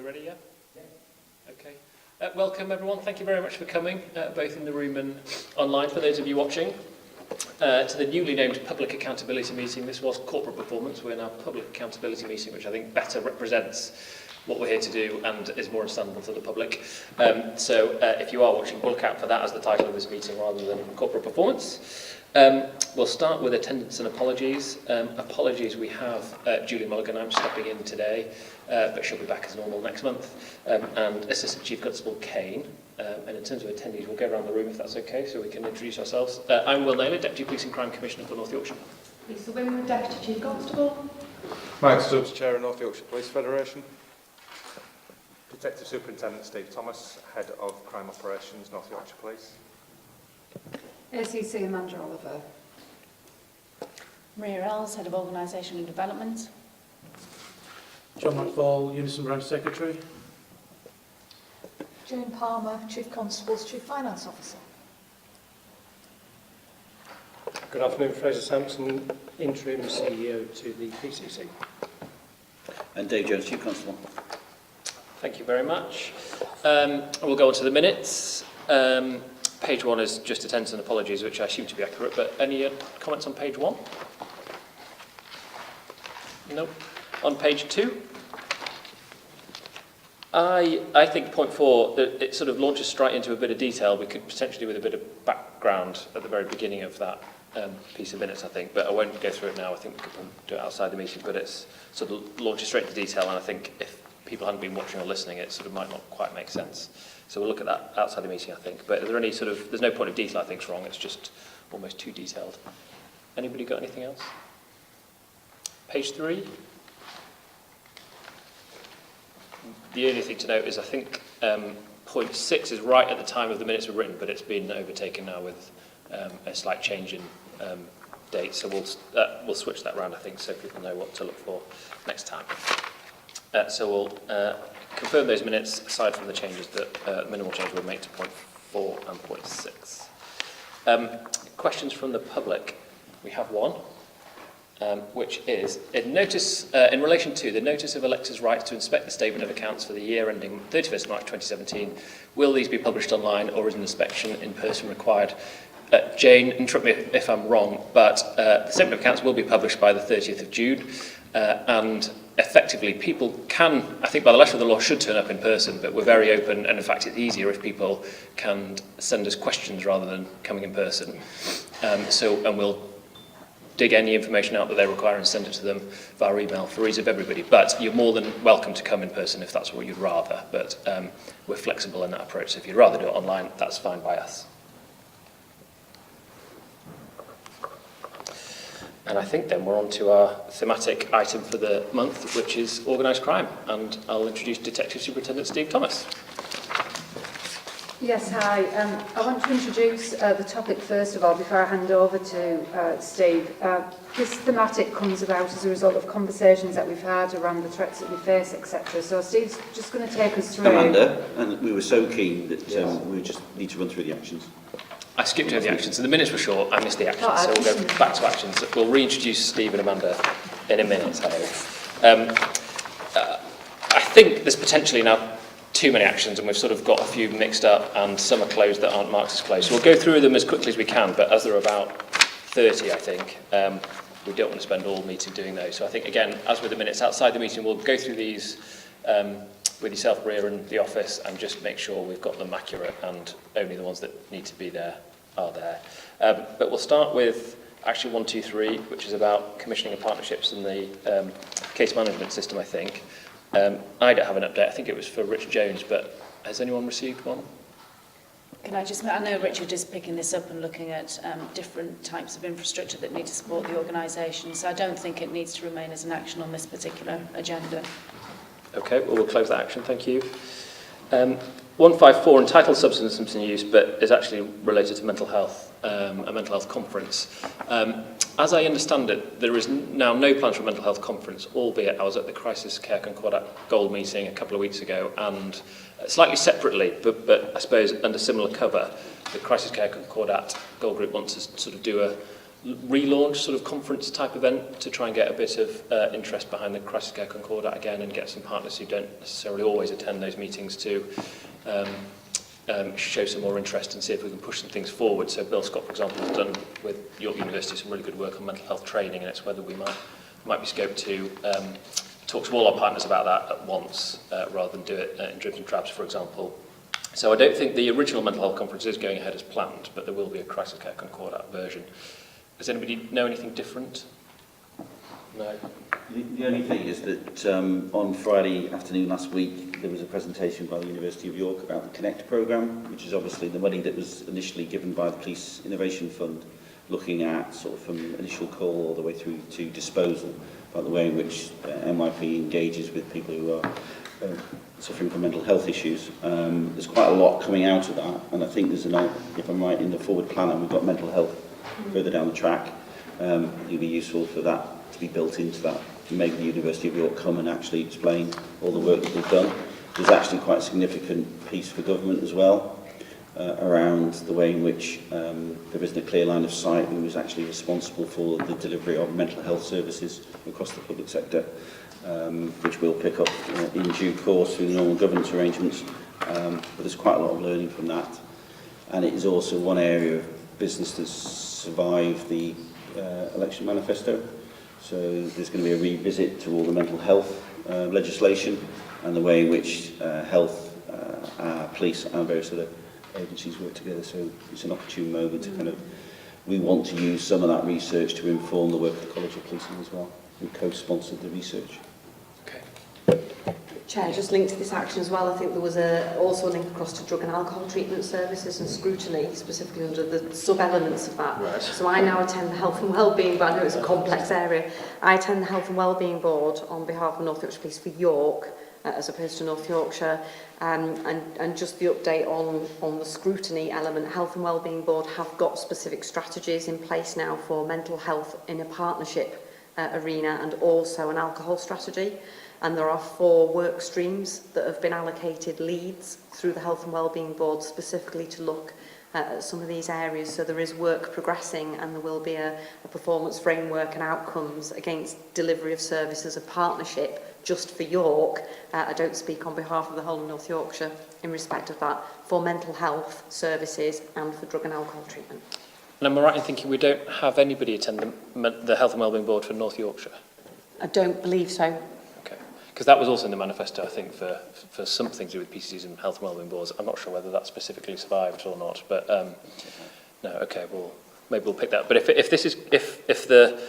ready, yeah? Yeah. Okay. Welcome everyone, thank you very much for coming, both in the room and online, for those of you watching, to the newly named Public Accountability Meeting. This was Corporate Performance, we're now Public Accountability Meeting, which I think better represents what we're here to do and is more understandable to the public. So if you are watching, we'll look out for that as the title of this meeting rather than Corporate Performance. We'll start with attendance and apologies. Apologies, we have Julie Mulligan, I'm stepping in today, but she'll be back as normal next month, and Assistant Chief Constable Kane. And in terms of attendees, we'll go around the room if that's okay, so we can introduce ourselves. I'm Will Naylor, Deputy Police and Crime Commissioner for North Yorkshire. Lisa Wimmer, Deputy Chief Constable. Mike Stubbs, Chair of North Yorkshire Police Federation. Detective Superintendent Steve Thomas, Head of Crime Operations, North Yorkshire Police. ACC Amanda Oliver. Maria Ells, Head of Organisation and Development. John McFall, Unison Branch Secretary. Jane Palmer, Chief Constable's Chief Finance Officer. Good afternoon, Fraser Sampson, Interim CEO to the PCC. And Dave Jones, Chief Constable. Thank you very much. We'll go on to the minutes. Page 1 is just attendance and apologies, which I assume to be accurate, but any comments on page 1? No. On page 2? I think point 4, it sort of launches straight into a bit of detail. We could potentially do with a bit of background at the very beginning of that piece of minutes, I think, but I won't go through it now. I think we could do it outside the meeting, but it's sort of launches straight into detail, and I think if people hadn't been watching or listening, it sort of might not quite make sense. So we'll look at that outside the meeting, I think. But are there any sort of, there's no point of detail I think is wrong, it's just almost too detailed. Anybody got anything else? Page 3. The only thing to note is I think point 6 is right at the time of the minutes were written, but it's been overtaken now with a slight change in date. So we'll switch that around, I think, so people know what to look for next time. So we'll confirm those minutes aside from the changes that minimal change we'll make to point 4 and point 6. Questions from the public. We have one, which is in relation to the notice of electors' rights to inspect the statement of accounts for the year ending 31st March 2017. Will these be published online, or is an inspection in person required? Jane, interrupt me if I'm wrong, but the statement of accounts will be published by the 30th of June, and effectively people can, I think by the letter of the law, should turn up in person, but we're very open, and in fact it's easier if people can send us questions rather than coming in person. And we'll dig any information out that they require and send it to them via email for ease of everybody. But you're more than welcome to come in person if that's what you'd rather, but we're flexible in that approach. So if you'd rather do it online, that's fine by us. And I think then we're on to our thematic item for the month, which is organised crime. And I'll introduce Detective Superintendent Steve Thomas. Yes, hi. I want to introduce the topic first of all before I hand over to Steve. This thematic comes about as a result of conversations that we've had around the threats that we face, etc. So Steve's just going to take us through. Amanda, and we were so keen that we just need to run through the actions. I skipped over the actions, so the minutes were short, I missed the actions, so we'll go back to actions. We'll reintroduce Steve and Amanda in a minute, I hope. I think there's potentially now too many actions, and we've sort of got a few mixed up, and some are closed that aren't marked as closed. So we'll go through them as quickly as we can, but as there are about 30, I think, we don't want to spend all meeting doing those. So I think, again, as with the minutes outside the meeting, we'll go through these with yourself, Maria, and the office, and just make sure we've got them accurate and only the ones that need to be there are there. But we'll start with Action 1, 2, 3, which is about commissioning of partnerships in the case management system, I think. I don't have an update. I think it was for Rich Jones, but has anyone received one? Can I just, I know Richard is picking this up and looking at different types of infrastructure that need to support the organisation, so I don't think it needs to remain as an action on this particular agenda. Okay, well, we'll close that action, thank you. 154, entitled Substance Misuse, but is actually related to mental health, a mental health conference. As I understand it, there is now no plan for a mental health conference, albeit I was at the Crisis Care Concordat Gold meeting a couple of weeks ago, and slightly separately, but I suppose under similar cover, the Crisis Care Concordat Gold Group wants to sort of do a relaunch sort of conference type event to try and get a bit of interest behind the Crisis Care Concordat again, and get some partners who don't necessarily always attend those meetings to show some more interest and see if we can push some things forward. So Bill Scott, for example, has done with York University some really good work on mental health training, and it's whether we might be scope to talk to all our partners about that at once, rather than do it in dribs and drabs, for example. So I don't think the original mental health conference is going ahead as planned, but there will be a Crisis Care Concordat version. Does anybody know anything different? No? The only thing is that on Friday afternoon last week, there was a presentation by the University of York about the Connect programme, which is obviously the money that was initially given by the Police Innovation Fund, looking at sort of from initial call all the way through to disposal, about the way in which MIP engages with people who are suffering from mental health issues. There's quite a lot coming out of that, and I think there's if I'm right, in the forward planner, we've got mental health further down the track. It would be useful for that to be built into that, to make the University of York come and actually explain all the work that they've done. There's actually quite a significant piece for government as well, around the way in which there isn't a clear line of sight who is actually responsible for the delivery of mental health services across the public sector, which we'll pick up in due course through the normal governance arrangements. But there's quite a lot of learning from that. And it is also one area of business that's survived the election manifesto. So there's going to be a revisit to all the mental health legislation and the way in which health, police and various other agencies work together. So it's an opportune moment to kind of, we want to use some of that research to inform the work of the College of Policing as well, who co-sponsored the research. Chair, just linked to this action as well, I think there was also a link across to drug and alcohol treatment services and scrutiny, specifically under the sub-elements of that. Right. So I now attend the Health and Wellbeing Board. I know it's a complex area. I attend the Health and Wellbeing Board on behalf of North Yorkshire Police for York, as opposed to North Yorkshire. And just the update on the scrutiny element, Health and Wellbeing Board have got specific strategies in place now for mental health in a partnership arena, and also an alcohol strategy. And there are 4 work streams that have been allocated leads through the Health and Wellbeing Board specifically to look at some of these areas. So there is work progressing, and there will be a performance framework and outcomes against delivery of service as a partnership just for York. I don't speak on behalf of the whole of North Yorkshire in respect of that, for mental health services and for drug and alcohol treatment. And am I right in thinking we don't have anybody attend the Health and Wellbeing Board for North Yorkshire? I don't believe so. Because that was also in the manifesto, I think, for something to do with PCCs and health and wellbeing boards. I'm not sure whether that specifically survived or not, but no. Okay, well, maybe we'll pick that up. But if the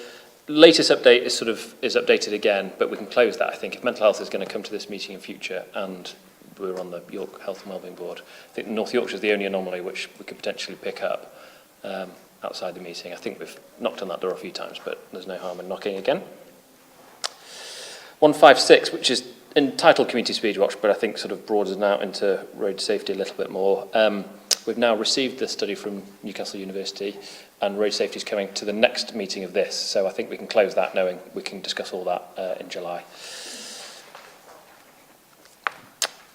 latest update is updated again, but we can close that. I think if mental health is going to come to this meeting in future, and we're on the York Health and Wellbeing Board, I think North Yorkshire is the only anomaly which we could potentially pick up outside the meeting. I think we've knocked on that door a few times, but there's no harm in knocking again. 156, which is entitled Community Speed Watch, but I think sort of broadens out into road safety a little bit more. We've now received the study from Newcastle University, and road safety is coming to the next meeting of this, so I think we can close that knowing we can discuss all that in July.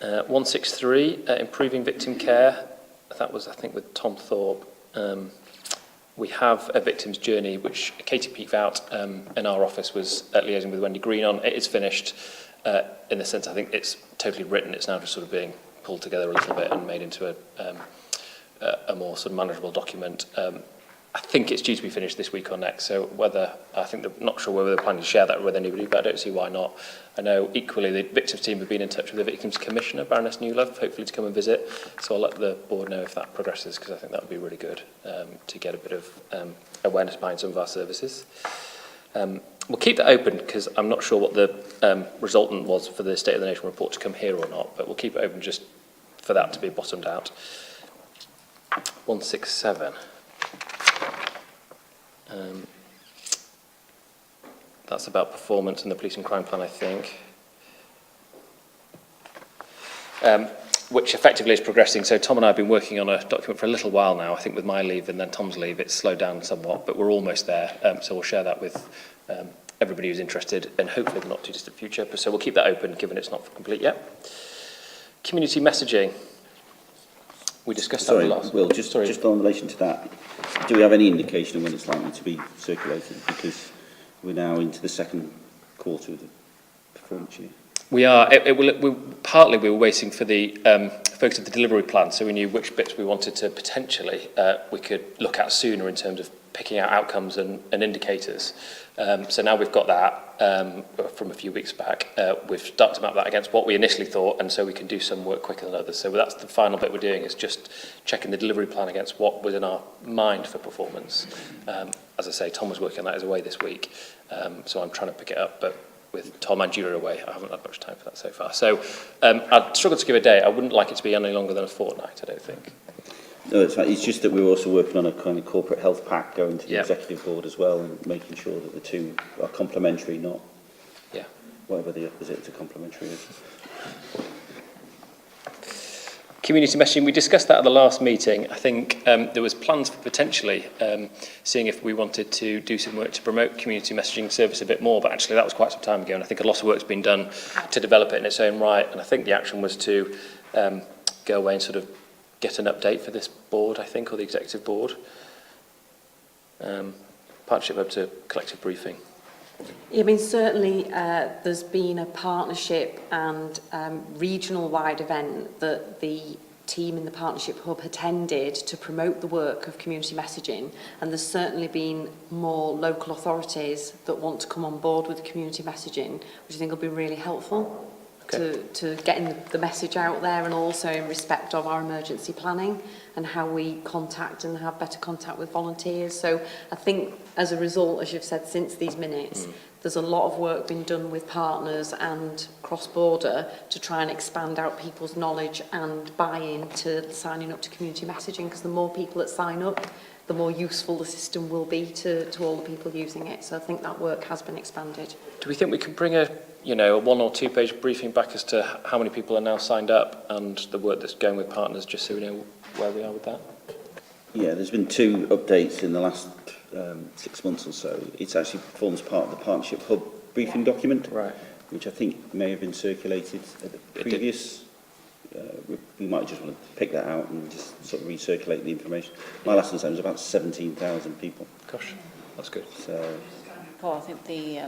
163, improving victim care. That was, I think, with Tom Thorpe. We have a victim's journey, which Katie peeked out in our office, was liaising with Wendy Green on. It is finished in the sense I think it's totally written. It's now just sort of being pulled together a little bit and made into a more sort of manageable document. I think it's due to be finished this week or next, so not sure whether they're planning to share that with anybody, but I don't see why not. I know equally the victims team have been in touch with the Victims Commissioner, Baroness Newlove, hopefully to come and visit, so I'll let the board know if that progresses, because I think that would be really good to get a bit of awareness behind some of our services. We'll keep that open, because I'm not sure what the resultant was for the State of the Nation report to come here or not, but we'll keep it open just for that to be bottomed out. 167. That's about performance in the police and crime plan, I think, which effectively is progressing. So Tom and I have been working on a document for a little while now. I think with my leave and then Tom's leave, it's slowed down somewhat, but we're almost there. So we'll share that with everybody who's interested, and hopefully in the not too distant future. So we'll keep that open, given it's not complete yet. Community messaging. We discussed that last. Will, just on relation to that, Do we have any indication of when it's likely to be circulated? Because we're now into the second quarter of the performance year. We are. Partly we were waiting for the focus of the delivery plan, so we knew which bits we wanted to potentially we could look at sooner in terms of picking out outcomes and indicators. So now we've got that from a few weeks back. We've started to map that against what we initially thought, and so we can do some work quicker than others. So that's the final bit we're doing, is just checking the delivery plan against what was in our mind for performance. As I say, Tom was working on that as away this week, so I'm trying to pick it up, but with Tom and Julia away, I haven't had much time for that so far. So I'd struggle to give a date. I wouldn't like it to be any longer than a fortnight, I don't think. No, it's right. It's just that we're also working on a kind of corporate health pack going to the executive board as well, and making sure that the two are complementary, not whatever the opposite to complementary is. Community messaging, we discussed that at the last meeting. I think there was plans for potentially seeing if we wanted to do some work to promote community messaging service a bit more, but actually that was quite some time ago, and I think a lot of work's been done to develop it in its own right, and I think the action was to go away and sort of get an update for this board, I think, or the executive board. Partnership up to collective briefing. I mean, certainly there's been a partnership and regional-wide event that the team in the Partnership Hub attended to promote the work of community messaging, and there's certainly been more local authorities that want to come on board with community messaging, which I think will be really helpful to getting the message out there, and also in respect of our emergency planning and how we contact and have better contact with volunteers. So I think as a result, as you've said, since these minutes, there's a lot of work being done with partners and cross-border to try and expand out people's knowledge and buy-in to signing up to community messaging, because the more people that sign up, the more useful the system will be to all the people using it. So I think that work has been expanded. Do we think we can bring a 1 or 2 page briefing back as to how many people are now signed up and the work that's going with partners, just so we know where we are with that? Yeah, there's been 2 updates in the last 6 months or so. It actually forms part of the Partnership Hub briefing document, right, which I think may have been circulated at the previous. We might just want to pick that out and just sort of recirculate the information. My last understanding was about 17,000 people. Gosh, that's good. So, Paul, I think the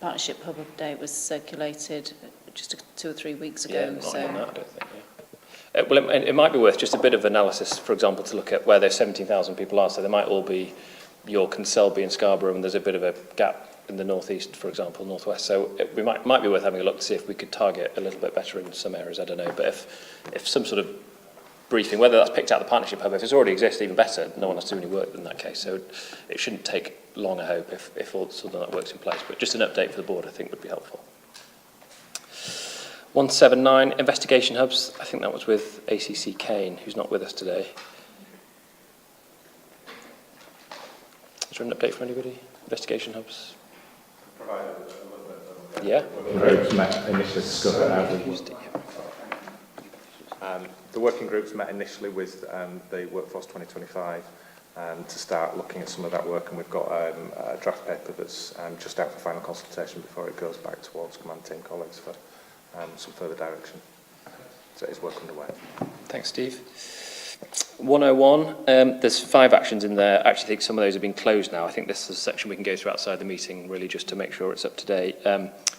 Partnership Hub update was circulated just 2 or 3 weeks ago. Yeah, not even that, I don't think. Well, it might be worth just a bit of analysis, for example, to look at where those 17,000 people are. So they might all be York and Selby and Scarborough, and there's a bit of a gap in the northeast, for example, northwest. So we might be worth having a look to see if we could target a little bit better in some areas. I don't know, but if some sort of briefing, whether that's picked out the Partnership Hub, if it's already exists, even better. No one has to do any work in that case. So it shouldn't take long, I hope, if all something that works in place. But just an update for the board, I think, would be helpful. 179, investigation hubs. I think that was with ACC Kane, who's not with us today. Is there an update from anybody? Investigation hubs? Yeah? Groups met initially to discuss the working groups met initially with the Workforce 2025 to start looking at some of that work, and we've got a draft paper that's just out for final consultation before it goes back towards command team colleagues for some further direction. So it is work underway. Thanks, Steve. 101, there's 5 actions in there. I actually think some of those have been closed now. I think this is a section we can go through outside the meeting, really, just to make sure it's up to date.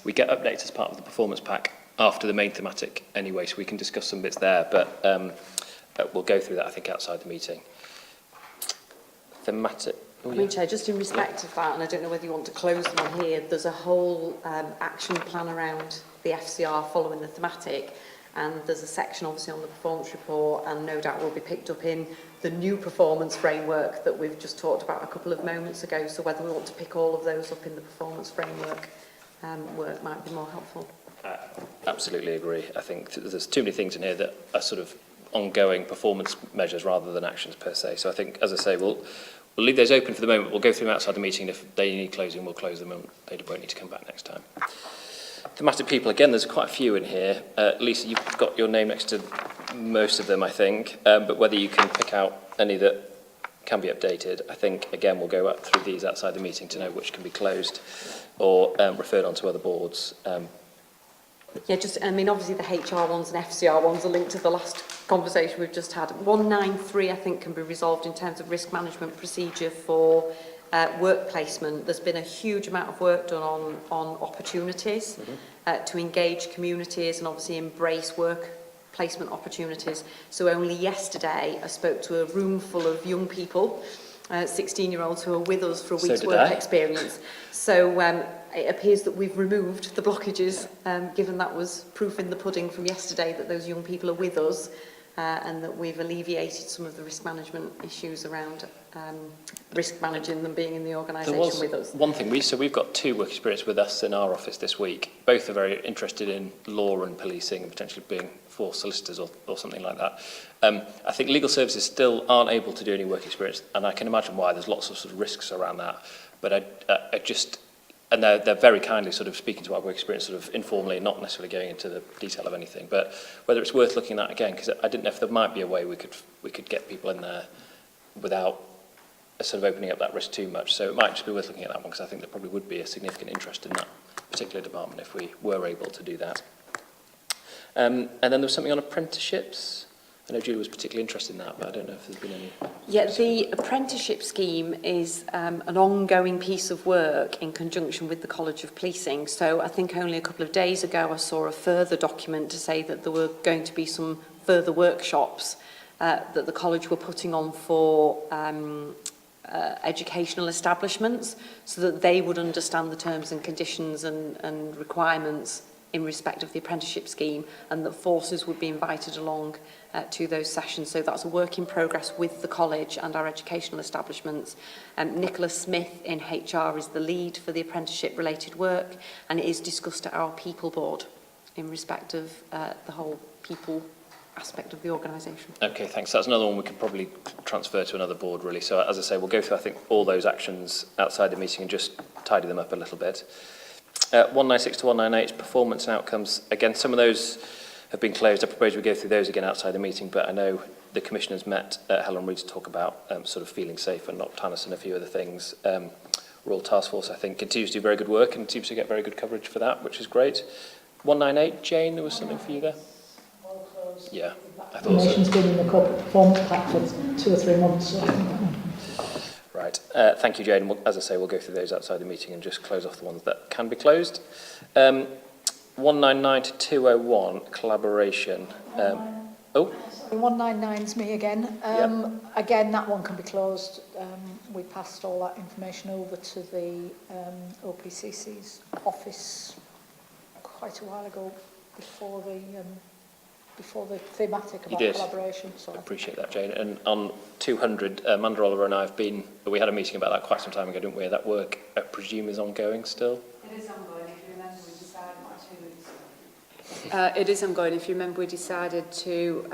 We get updates as part of the performance pack after the main thematic anyway, so we can discuss some bits there, but we'll go through that, I think, outside the meeting. Thematic. I mean, Chair, just in respect of that, and I don't know whether you want to close them on here, there's a whole action plan around the FCR following the thematic, and there's a section obviously on the performance report, and no doubt will be picked up in the new performance framework that we've just talked about a couple of moments ago. So whether we want to pick all of those up in the performance framework work might be more helpful. Absolutely agree. I think there's too many things in here that are sort of ongoing performance measures rather than actions per se. So I think, as I say, we'll leave those open for the moment. We'll go through them outside the meeting. If they need closing, we'll close them, and they won't need to come back next time. Thematic people, again, there's quite a few in here. Lisa, you've got your name next to most of them, I think, but whether you can pick out any that can be updated, I think, again, we'll go up through these outside the meeting to know which can be closed or referred on to other boards. Yeah, just, I mean, obviously the HR ones and FCR ones are linked to the last conversation we've just had. 193, I think, can be resolved in terms of risk management procedure for work placement. There's been a huge amount of work done on opportunities to engage communities and obviously embrace work placement opportunities. So only yesterday I spoke to a room full of young people, 16-year-olds who are with us for a week's work experience. So it appears that we've removed the blockages, given that was proof in the pudding from yesterday that those young people are with us, and that we've alleviated some of the risk management issues around risk managing them being in the organisation with us. One thing, we've got 2 work experience with us in our office this week. Both are very interested in law and policing and potentially being forced solicitors or something like that. I think legal services still aren't able to do any work experience, and I can imagine why. There's lots of sort of risks around that. But I just, and they're very kindly sort of speaking to our work experience sort of informally, not necessarily going into the detail of anything, but whether it's worth looking at again, because I didn't know if there might be a way we could get people in there without sort of opening up that risk too much. So it might just be worth looking at that one, because I think there probably would be a significant interest in that particular department if we were able to do that. And then there was something on apprenticeships. I know Julie was particularly interested in that, but I don't know if there's been any... Yeah, the apprenticeship scheme is an ongoing piece of work in conjunction with the College of Policing. So I think only a couple of days ago I saw a further document to say that there were going to be some further workshops that the college were putting on for educational establishments, so that they would understand the terms and conditions and requirements in respect of the apprenticeship scheme, and that forces would be invited along to those sessions. So that's a work in progress with the college and our educational establishments. Nicola Smith in HR is the lead for the apprenticeship related work, and it is discussed at our people board in respect of the whole people aspect of the organisation. Okay, thanks. That's another one we could probably transfer to another board, really. So as I say, we'll go through, I think, all those actions outside the meeting and just tidy them up a little bit. 196 to 198 is performance and outcomes. Again, some of those have been closed. I propose we go through those again outside the meeting, but I know the Commissioners met at Helen Reid to talk about sort of feeling safe and Noctanus and a few other things. Royal Task Force, I think, continues to do very good work and seems to get very good coverage for that, which is great. 198, Jane, there was something for you there? Yeah, I thought so. Information's been in the corporate performance pack for 2 or 3 months. So. Right. Thank you, Jane. As I say, we'll go through those outside the meeting and just close off the ones that can be closed. 199 to 201, collaboration. 199's me again. Again, that one can be closed. We passed all that information over to the OPCC's office quite a while ago, before the thematic about collaboration. So I appreciate that, Jane. And on 200, Amanda Oliver and I we had a meeting about that quite some time ago, didn't we? That work, I presume, is ongoing still? It is ongoing. If you remember, we decided 2 weeks ago. It is ongoing. If you remember, we decided to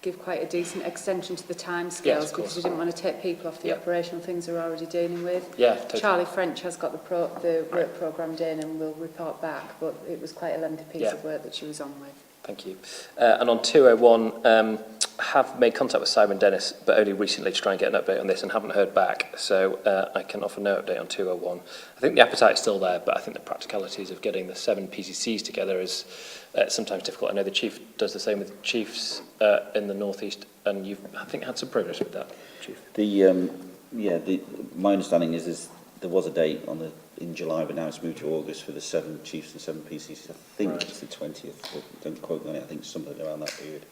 give quite a decent extension to the timescales, because we didn't want to take people off the operational things we're already dealing with. Yeah, totally. Charlie French has got the work programmed in and will report back, but it was quite a lengthy piece of work that she was on with. Thank you. And on 201, have made contact with Simon Dennis, but only recently to try and get an update on this, and haven't heard back. So I can offer no update on 201. I think the appetite is still there, but I think the practicalities of getting the 7 PCCs together is sometimes difficult. I know the Chief does the same with Chiefs in the North East, and you've, I think, had some progress with that, Chief. My understanding is there was a date in July, but now it's moved to August for the 7 Chiefs and 7 PCCs. I think it's the 20th, but don't quote me on it. I think something around that period.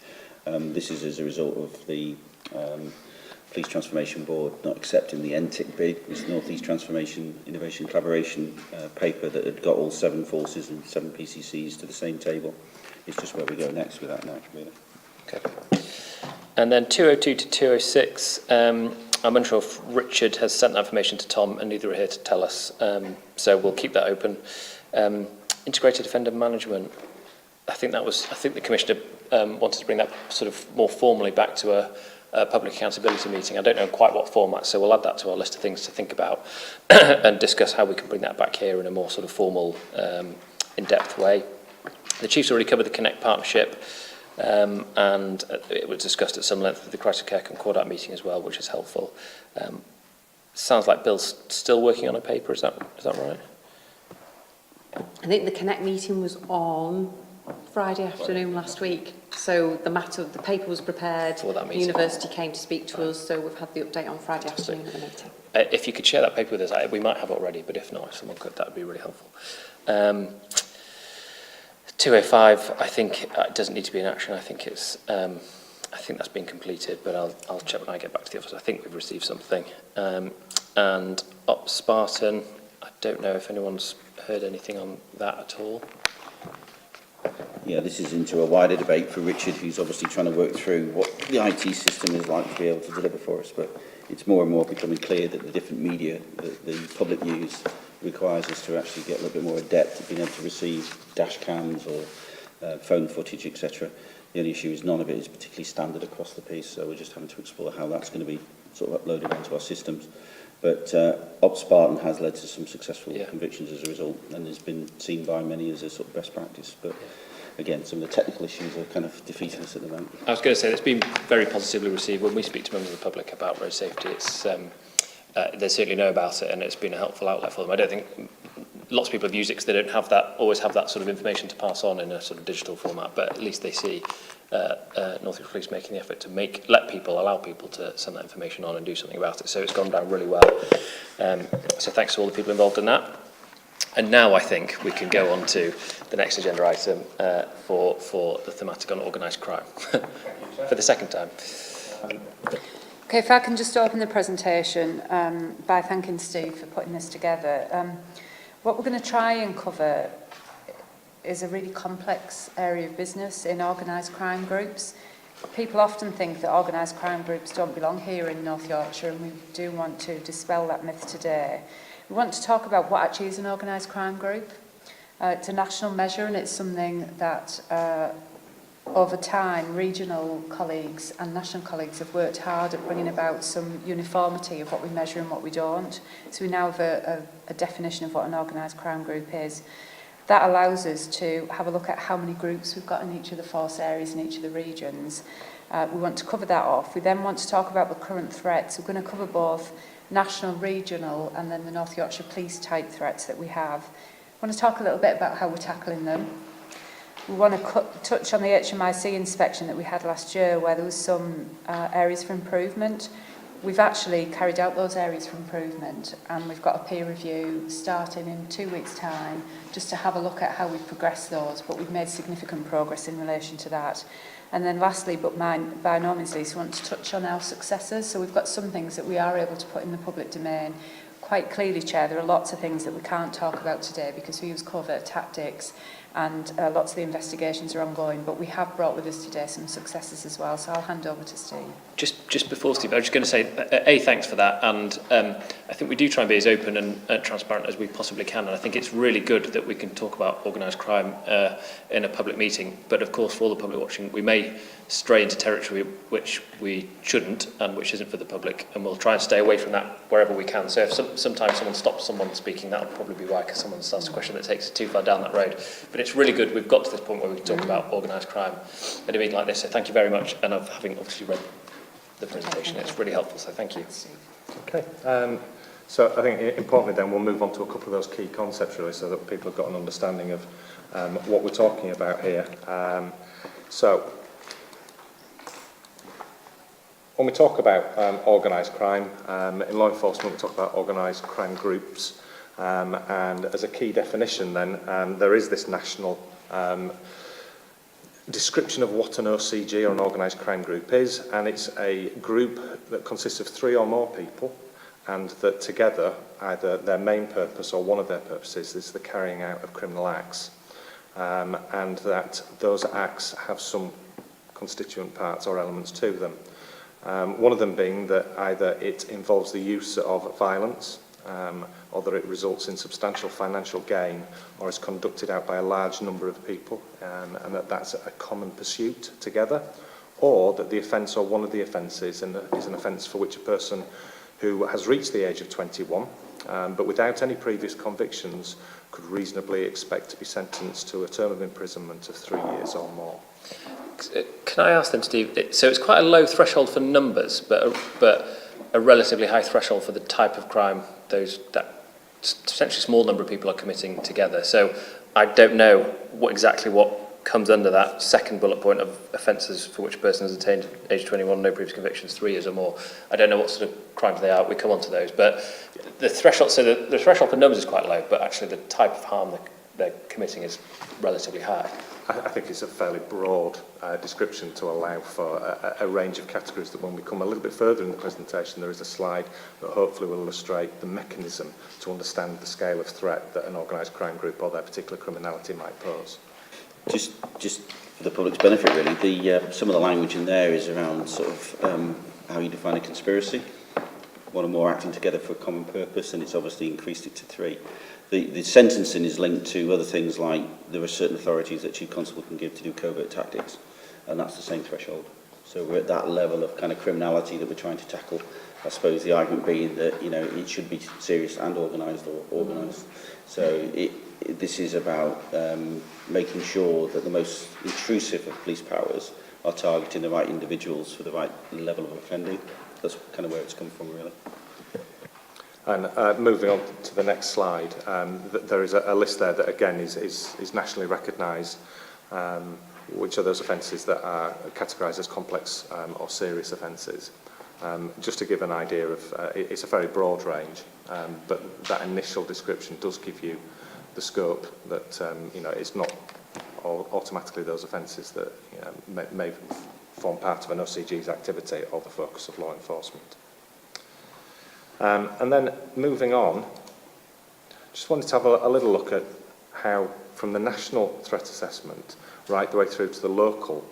This is as a result of the Police Transformation Board not accepting the NTIC bid, which is the North East Transformation Innovation Collaboration paper that had got all 7 forces and 7 PCCs to the same table. It's just where we go next with that now, really. Okay. And then 202 to 206, I'm unsure if Richard has sent that information to Tom, and neither are here to tell us, so we'll keep that open. Integrated offender management, I think the Commissioner wanted to bring that sort of more formally back to a public accountability meeting. I don't know quite what format, so we'll add that to our list of things to think about and discuss how we can bring that back here in a more sort of formal, in-depth way. The Chiefs already covered the Connect partnership, and it was discussed at some length at the Crisis Care Concordat meeting as well, which is helpful. Sounds like Bill's still working on a paper, is that right? I think the Connect meeting was on Friday afternoon last week. So the paper was prepared. For that The meeting. university came to speak to us, so we've had the update on Friday afternoon at the meeting. If you could share that paper with us, we might have it already, but if not, if someone could, that would be really helpful. 205, I think it doesn't need to be in action. I think it's, I think that's been completed, but I'll check when I get back to the office. I think we've received something. And Op Spartan, I don't know if anyone's heard anything on that at all. Yeah, this is into a wider debate for Richard, who's obviously trying to work through what the IT system is like to be able to deliver for us. But it's more and more becoming clear that the different media that the public use requires us to actually get a little bit more adept at being able to receive dash cams or phone footage, etc. The only issue is none of it is particularly standard across the piece, so we're just having to explore how that's going to be sort of uploaded onto our systems. But Op Spartan has led to some successful convictions as a result, and has been seen by many as a sort of best practice. But again, some of the technical issues are kind of defeating us at the moment. I was going to say, it's been very positively received. When we speak to members of the public about road safety, it's, they certainly know about it, and it's been a helpful outlet for them. I don't think lots of people have used it because they don't have that, always have that sort of information to pass on in a sort of digital format, but at least they see North Yorkshire Police making the effort to allow people to send that information on and do something about it. So it's gone down really well. So thanks to all the people involved in that. And now I think we can go on to the next agenda item for the thematic on organised crime for the second time. Okay, if I can just open the presentation by thanking Steve for putting this together. What we're going to try and cover is a really complex area of business in organised crime groups. People often think that organised crime groups don't belong here in North Yorkshire, and we do want to dispel that myth today. We want to talk about what actually is an organised crime group. It's a national measure, and it's something that over time regional colleagues and national colleagues have worked hard at bringing about some uniformity of what we measure and what we don't. So we now have a definition of what an organised crime group is. That allows us to have a look at how many groups we've got in each of the force areas in each of the regions. We want to cover that off. We then want to talk about the current threats. We're going to cover both national, regional, and then the North Yorkshire Police type threats that we have. I want to talk a little bit about how we're tackling them. We want to touch on the HMIC inspection that we had last year, where there was some areas for improvement. We've actually carried out those areas for improvement, and we've got a peer review starting in 2 weeks' time just to have a look at how we've progressed those, but we've made significant progress in relation to that. And then lastly, but by no means least, we want to touch on our successes. So we've got some things that we are able to put in the public domain. Quite clearly, Chair, there are lots of things that we can't talk about today because we use covert tactics, and lots of the investigations are ongoing, but we have brought with us today some successes as well, so I'll hand over to Steve. Just before Steve, I was just going to say, thanks for that, and I think we do try and be as open and transparent as we possibly can, and I think it's really good that we can talk about organised crime in a public meeting, but of course for all the public watching, we may stray into territory which we shouldn't and which isn't for the public, and we'll try and stay away from that wherever we can. So if sometimes someone stops someone speaking, that'll probably be why, because someone starts a question that takes it too far down that road. But it's really good we've got to this point where we can talk about organised crime at a meeting like this, so thank you very much, and of having obviously read the presentation, it's really helpful, so thank you. Okay, so I think importantly then we'll move on to a couple of those key concepts really, so that people have got an understanding of what we're talking about here. So when we talk about organised crime, in law enforcement we talk about organised crime groups, and as a key definition then there is this national description of what an OCG or an organised crime group is, and it's a group that consists of 3 or more people, and that together either their main purpose or one of their purposes is the carrying out of criminal acts, and that those acts have some constituent parts or elements to them. One of them being that either it involves the use of violence, or that it results in substantial financial gain, or is conducted out by a large number of people, and that's a common pursuit together, or that the offence or one of the offences is an offence for which a person who has reached the age of 21, but without any previous convictions, could reasonably expect to be sentenced to a term of imprisonment of 3 years or more. Can I ask then, Steve, so it's quite a low threshold for numbers, but a relatively high threshold for the type of crime potentially small number of people are committing together. So I don't know exactly what comes under that second bullet point of offences for which a person has attained age 21, no previous convictions, 3 years or more. I don't know what sort of crimes they are. We come on to those. But the threshold, so the threshold for numbers is quite low, but actually the type of harm they're committing is relatively high. I think it's a fairly broad description to allow for a range of categories that when we come a little bit further in the presentation, there is a slide that hopefully will illustrate the mechanism to understand the scale of threat that an organised crime group or their particular criminality might pose. Just for the public's benefit, really, some of the language in there is around sort of how you define a conspiracy. One or more acting together for a common purpose, and it's obviously increased it to 3. The sentencing is linked to other things like there are certain authorities that Chief Constable can give to do covert tactics, and that's the same threshold. So we're at that level of kind of criminality that we're trying to tackle. I suppose the argument being that, you know, it should be serious and organised or organised. So this is about making sure that the most intrusive of police powers are targeting the right individuals for the right level of offending. That's kind of where it's come from, really. And moving on to the next slide, there is a list there that again is nationally recognised, which are those offences that are categorised as complex or serious offences. Just to give an idea of, it's a very broad range, but that initial description does give you the scope that you know, it's not automatically those offences that may form part of an OCG's activity or the focus of law enforcement. And then moving on, just wanted to have a little look at how, from the national threat assessment right the way through to the local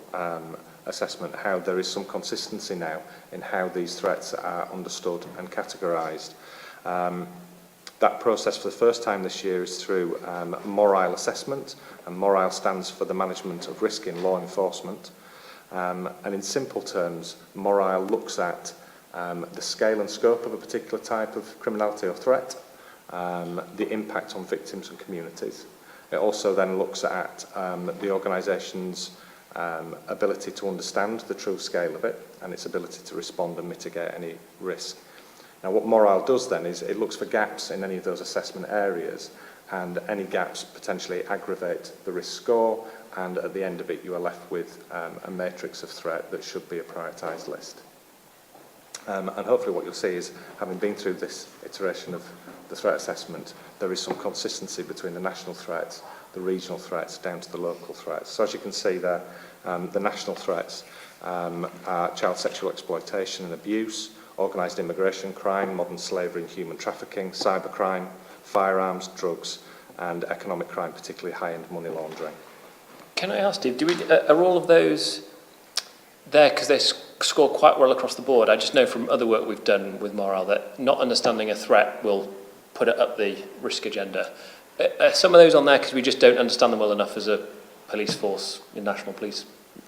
assessment, how there is some consistency now in how these threats are understood and categorised. That process for the first time this year is through MORILE assessment, and MORILE stands for the Management of Risk in Law Enforcement. And in simple terms, MORILE looks at the scale and scope of a particular type of criminality or threat, the impact on victims and communities. It also then looks at the organisation's ability to understand the true scale of it and its ability to respond and mitigate any risk. Now, what MORILE does then is it looks for gaps in any of those assessment areas, and any gaps potentially aggravate the risk score, and at the end of it you are left with a matrix of threat that should be a prioritised list. And hopefully what you'll see is, having been through this iteration of the threat assessment, there is some consistency between the national threats, the regional threats, down to the local threats. So as you can see there, the national threats are child sexual exploitation and abuse, organised immigration crime, modern slavery and human trafficking, cybercrime, firearms, drugs, and economic crime, particularly high-end money laundering. Can I ask, Steve, are all of those there because they score quite well across the board? I just know from other work we've done with MORILE that not understanding a threat will put it up the risk agenda. Are some of those on there because we just don't understand them well enough as a police force in National Police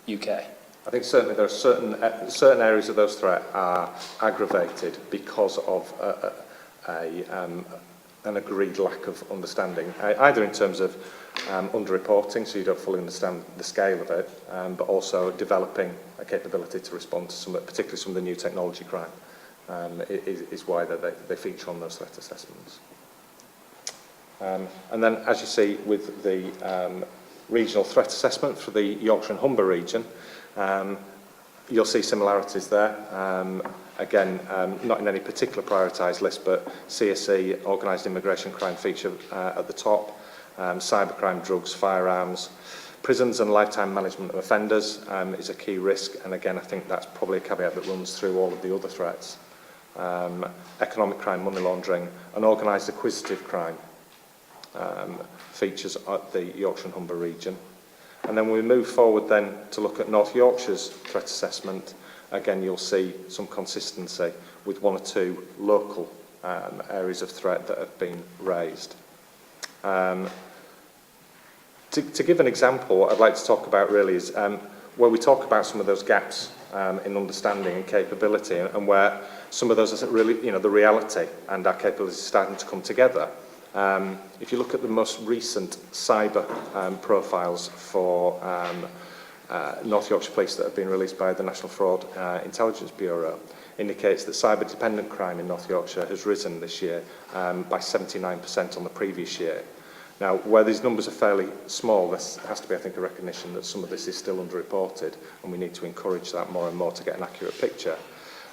UK? I think certainly there are certain areas of those threats are aggravated because of an agreed lack of understanding, either in terms of underreporting, so you don't fully understand the scale of it, but also developing a capability to respond to particularly some of the new technology crime is why they feature on those threat assessments. And then, as you see with the regional threat assessment for the Yorkshire and Humber region, you'll see similarities there. Again, not in any particular prioritised list, but CSE, organised immigration crime feature at the top, cybercrime, drugs, firearms. Prisons and lifetime management of offenders is a key risk, and again, I think that's probably a caveat that runs through all of the other threats. Economic crime, money laundering, and organised acquisitive crime features at the Yorkshire and Humber region. And then we move forward then to look at North Yorkshire's threat assessment. Again, you'll see some consistency with one or two local areas of threat that have been raised. To give an example, what I'd like to talk about really is where we talk about some of those gaps in understanding and capability, and where some of those are really, the reality and our capabilities starting to come together. If you look at the most recent cyber profiles for North Yorkshire Police that have been released by the National Fraud Intelligence Bureau, indicates that cyber-dependent crime in North Yorkshire has risen this year by 79% on the previous year. Now, where these numbers are fairly small, there has to be, I think, a recognition that some of this is still underreported, and we need to encourage that more and more to get an accurate picture.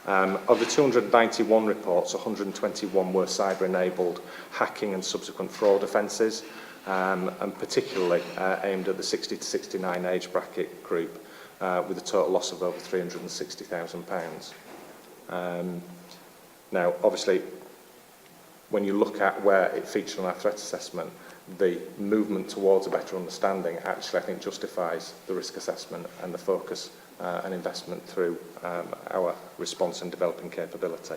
Of the 291 reports, 121 were cyber-enabled hacking and subsequent fraud offences, and particularly aimed at the 60 to 69 age bracket group, with a total loss of over £360,000. Now, obviously, when you look at where it featured on our threat assessment, the movement towards a better understanding actually, I think, justifies the risk assessment and the focus and investment through our response and developing capability.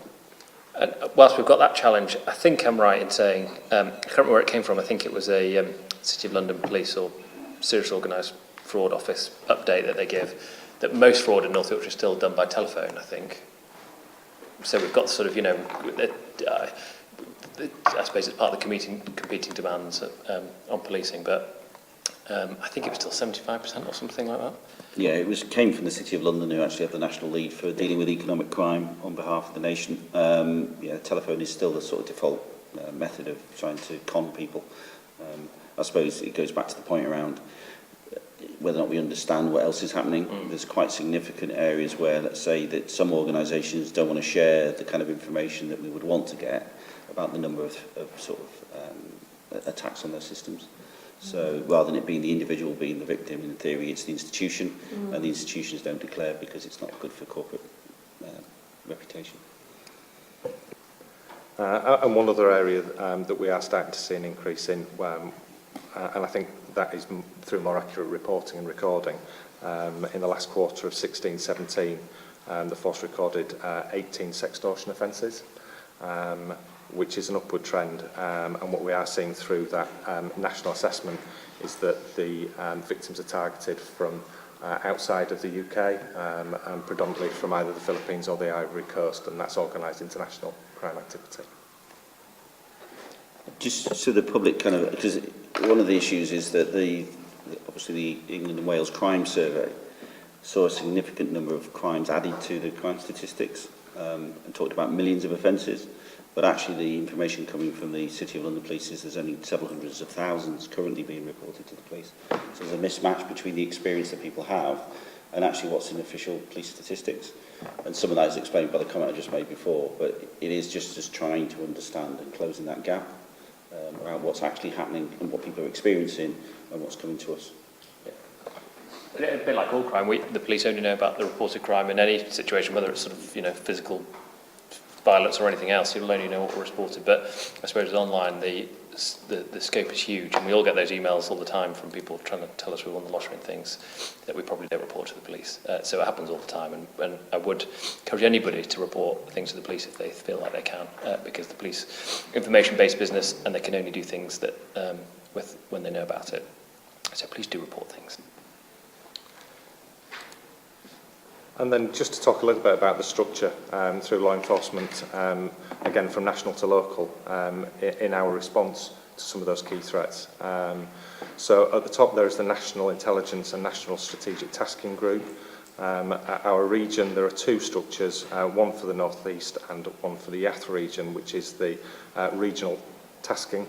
And whilst we've got that challenge, I think I'm right in saying, I can't remember where it came from, I think it was a City of London Police or Serious Organised Fraud Office update that they give, that most fraud in North Yorkshire is still done by telephone, I think. So we've got sort of, I suppose it's part of the competing demands on policing, but I think it was still 75% or something like that. Yeah, it came from the City of London, who actually have the national lead for dealing with economic crime on behalf of the nation. Telephone is still the sort of default method of trying to con people. I suppose it goes back to the point around whether or not we understand what else is happening. There's quite significant areas where, let's say, that some organisations don't want to share the kind of information that we would want to get about the number of attacks on their systems. So rather than it being the individual being the victim, in theory it's the institution, and the institutions don't declare because it's not good for corporate reputation. And one other area that we are starting to see an increase in, and I think that is through more accurate reporting and recording. In the last quarter of 16-17, the force recorded 18 sextortion offences, which is an upward trend. And what we are seeing through that national assessment is that the victims are targeted from outside of the UK, and predominantly from either the Philippines or the Ivory Coast, and that's organised international crime activity. Just so the public kind of, because one of the issues is that obviously the England and Wales Crime Survey saw a significant number of crimes added to the crime statistics, and talked about millions of offences, but actually the information coming from the City of London Police is there's only several hundreds of thousands currently being reported to the police. So there's a mismatch between the experience that people have and actually what's in official police statistics. And some of that is explained by the comment I just made before, but it is just trying to understand and closing that gap around what's actually happening and what people are experiencing and what's coming to us. A bit like all crime, the police only know about the reported crime in any situation, whether it's sort of physical violence or anything else. You'll only know what was reported. But I suppose online the scope is huge, and we all get those emails all the time from people trying to tell us we won the lottery and things that we probably don't report to the police. So it happens all the time, and I would encourage anybody to report things to the police if they feel like they can, because the police information-based business, and they can only do things that when they know about it. So please do report things. And then just to talk a little bit about the structure through law enforcement, again from national to local, in our response to some of those key threats. So at the top there is the National Intelligence and National Strategic Tasking Group. At our region there are two structures, one for the North East and one for the Yath region, which is the Regional Tasking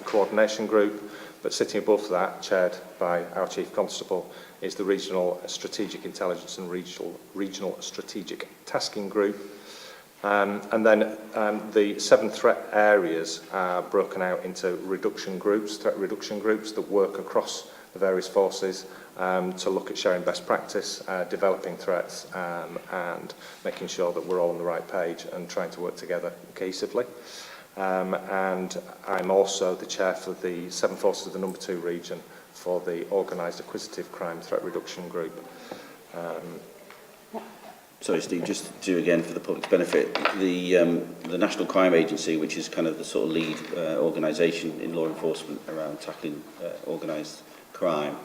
Coordination Group. But sitting above that, chaired by our Chief Constable, is the Regional Strategic Intelligence and Regional Strategic Tasking Group. And then the 7 threat areas are broken out into reduction groups, threat reduction groups that work across the various forces to look at sharing best practice, developing threats, and making sure that we're all on the right page and trying to work together cohesively. And I'm also the chair for the 7 forces of the number 2 region for the Organised Acquisitive Crime Threat Reduction Group. Sorry, Steve, just to again for the public's benefit, the National Crime Agency, which is kind of the sort of lead organisation in law enforcement around tackling organised crime,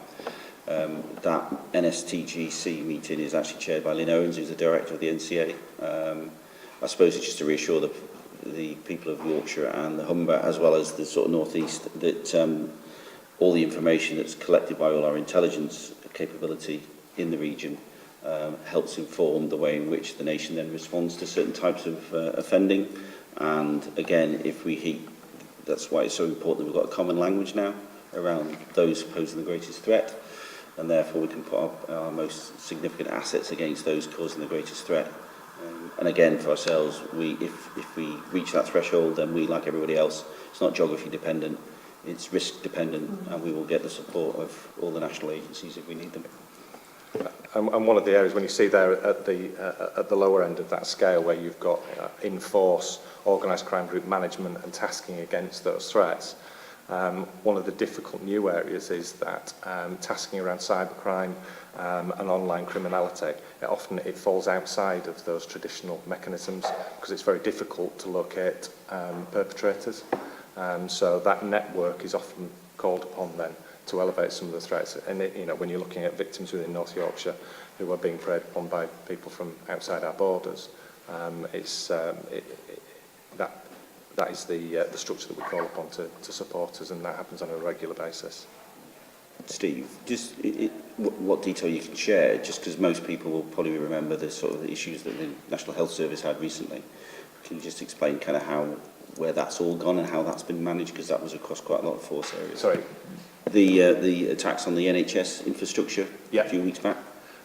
that NSTGC meeting is actually chaired by Lynn Owens, who's the director of the NCA. I suppose it's just to reassure the people of Yorkshire and the Humber, as well as the sort of North East, that all the information that's collected by all our intelligence capability in the region helps inform the way in which the nation then responds to certain types of offending. And again, that's why it's so important that we've got a common language now around those posing the greatest threat, and therefore we can put our most significant assets against those causing the greatest threat. And again, for ourselves, if we reach that threshold, then we, like everybody else, it's not geography dependent, it's risk dependent, and we will get the support of all the national agencies if we need them. And one of the areas, when you see there at the lower end of that scale, where you've got in-force, organised crime group management and tasking against those threats, one of the difficult new areas is that tasking around cybercrime and online criminality, it falls outside of those traditional mechanisms because it's very difficult to locate perpetrators. So that network is often called upon then to elevate some of the threats. And when you're looking at victims within North Yorkshire who are being preyed upon by people from outside our borders, that is the structure that we call upon to support us, and that happens on a regular basis. Steve, just what detail you can share, just because most people will probably remember the sort of the issues that the National Health Service had recently. Can you just explain kind of where that's all gone and how that's been managed, because that was across quite a lot of force areas? Sorry? The attacks on the NHS infrastructure a few weeks back?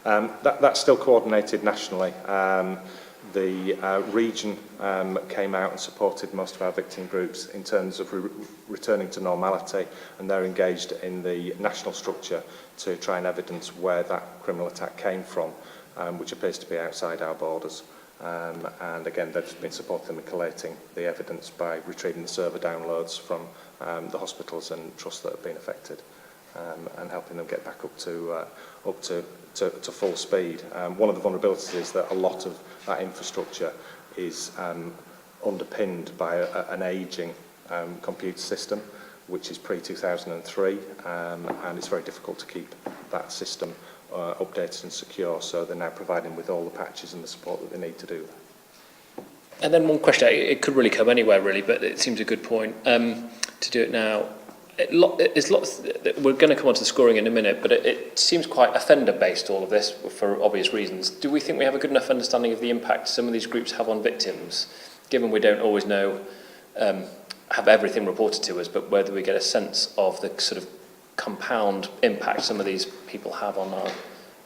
That's still coordinated nationally. The region came out and supported most of our victim groups in terms of returning to normality, and they're engaged in the national structure to try and evidence where that criminal attack came from, which appears to be outside our borders. And again, they've been supporting and collating the evidence by retrieving the server downloads from the hospitals and trusts that have been affected, and helping them get back up to full speed. One of the vulnerabilities is that a lot of that infrastructure is underpinned by an ageing computer system, which is pre-2003, and it's very difficult to keep that system updated and secure, so they're now providing with all the patches and the support that they need to do that. And then one question, it could really come anywhere really, but it seems a good point to do it now. We're going to come on to the scoring in a minute, but it seems quite offender-based, all of this, for obvious reasons. Do we think we have a good enough understanding of the impact some of these groups have on victims, given we don't always know, have everything reported to us, but whether we get a sense of the sort of compound impact some of these people have on our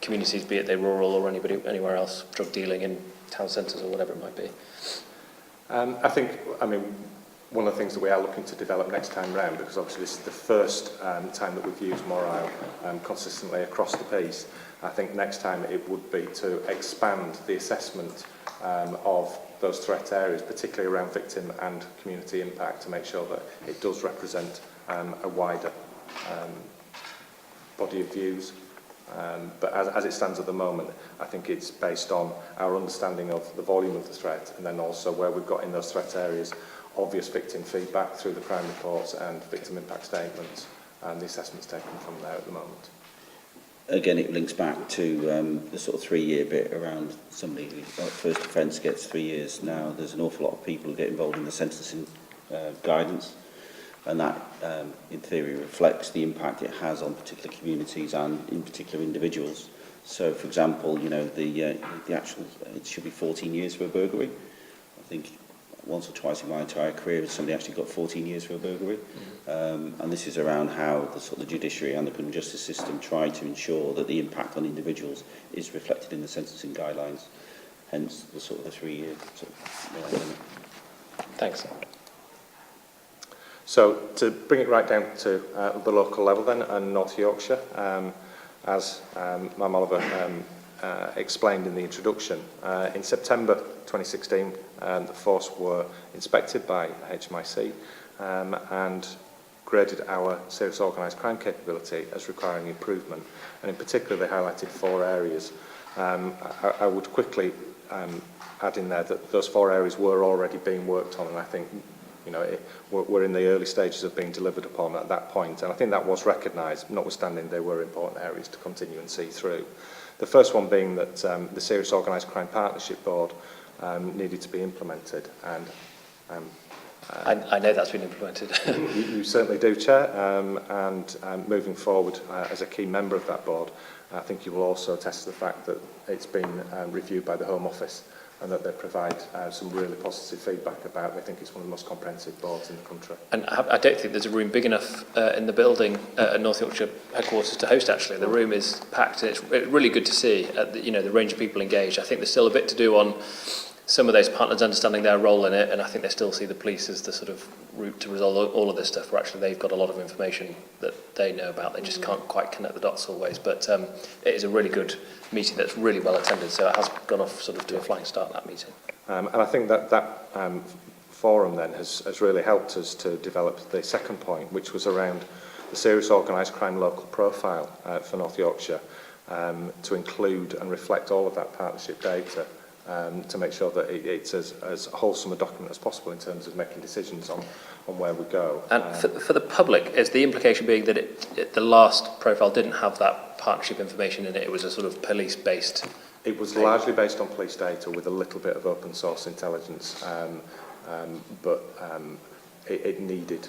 communities, be it they rural or anywhere else, drug dealing in town centres or whatever it might be? One of the things that we are looking to develop next time round, because obviously this is the first time that we've used Morale consistently across the piece, I think next time it would be to expand the assessment of those threat areas, particularly around victim and community impact, to make sure that it does represent a wider body of views. But as it stands at the moment, I think it's based on our understanding of the volume of the threat, and then also where we've got in those threat areas obvious victim feedback through the crime reports and victim impact statements, and the assessments taken from there at the moment. Again, it links back to the sort of 3-year bit around somebody who first offence gets 3 years. Now there's an awful lot of people who get involved in the sentencing guidance, and that in theory reflects the impact it has on particular communities and in particular individuals. So for example, the actual, it should be 14 years for a burglary. I think once or twice in my entire career somebody actually got 14 years for a burglary. And this is around how the judiciary and the criminal justice system try to ensure that the impact on individuals is reflected in the sentencing guidelines, hence the 3-year limit. Thanks. So to bring it right down to the local level then, and North Yorkshire, as Mam Oliver explained in the introduction, in September 2016 the force were inspected by HMIC and graded our serious organised crime capability as requiring improvement, and in particular they highlighted 4 areas. I would quickly add in there that those 4 areas were already being worked on, and I think we're in the early stages of being delivered upon at that point, and I think that was recognised, notwithstanding they were important areas to continue and see through. The first one being that the Serious Organised Crime Partnership Board needed to be implemented, and I know that's been implemented. You certainly do, Chair, and moving forward as a key member of that board, I think you will also attest to the fact that it's been reviewed by the Home Office and that they provide some really positive feedback about it. I think it's one of the most comprehensive boards in the country. And I don't think there's a room big enough in the building at North Yorkshire headquarters to host, actually. The room is packed, and it's really good to see the range of people engaged. I think there's still a bit to do on some of those partners understanding their role in it, and I think they still see the police as the sort of route to resolve all of this stuff, where actually they've got a lot of information that they know about. They just can't quite connect the dots always. But it is a really good meeting that's really well attended, so it has gone off sort of to a flying start, that meeting. And I think that forum then has really helped us to develop the second point, which was around the serious organised crime local profile for North Yorkshire, to include and reflect all of that partnership data, to make sure that it's as wholesome a document as possible in terms of making decisions on where we go. And for the public, is the implication being that the last profile didn't have that partnership information in it? It was a sort of police-based... It was largely based on police data with a little bit of open source intelligence, but it needed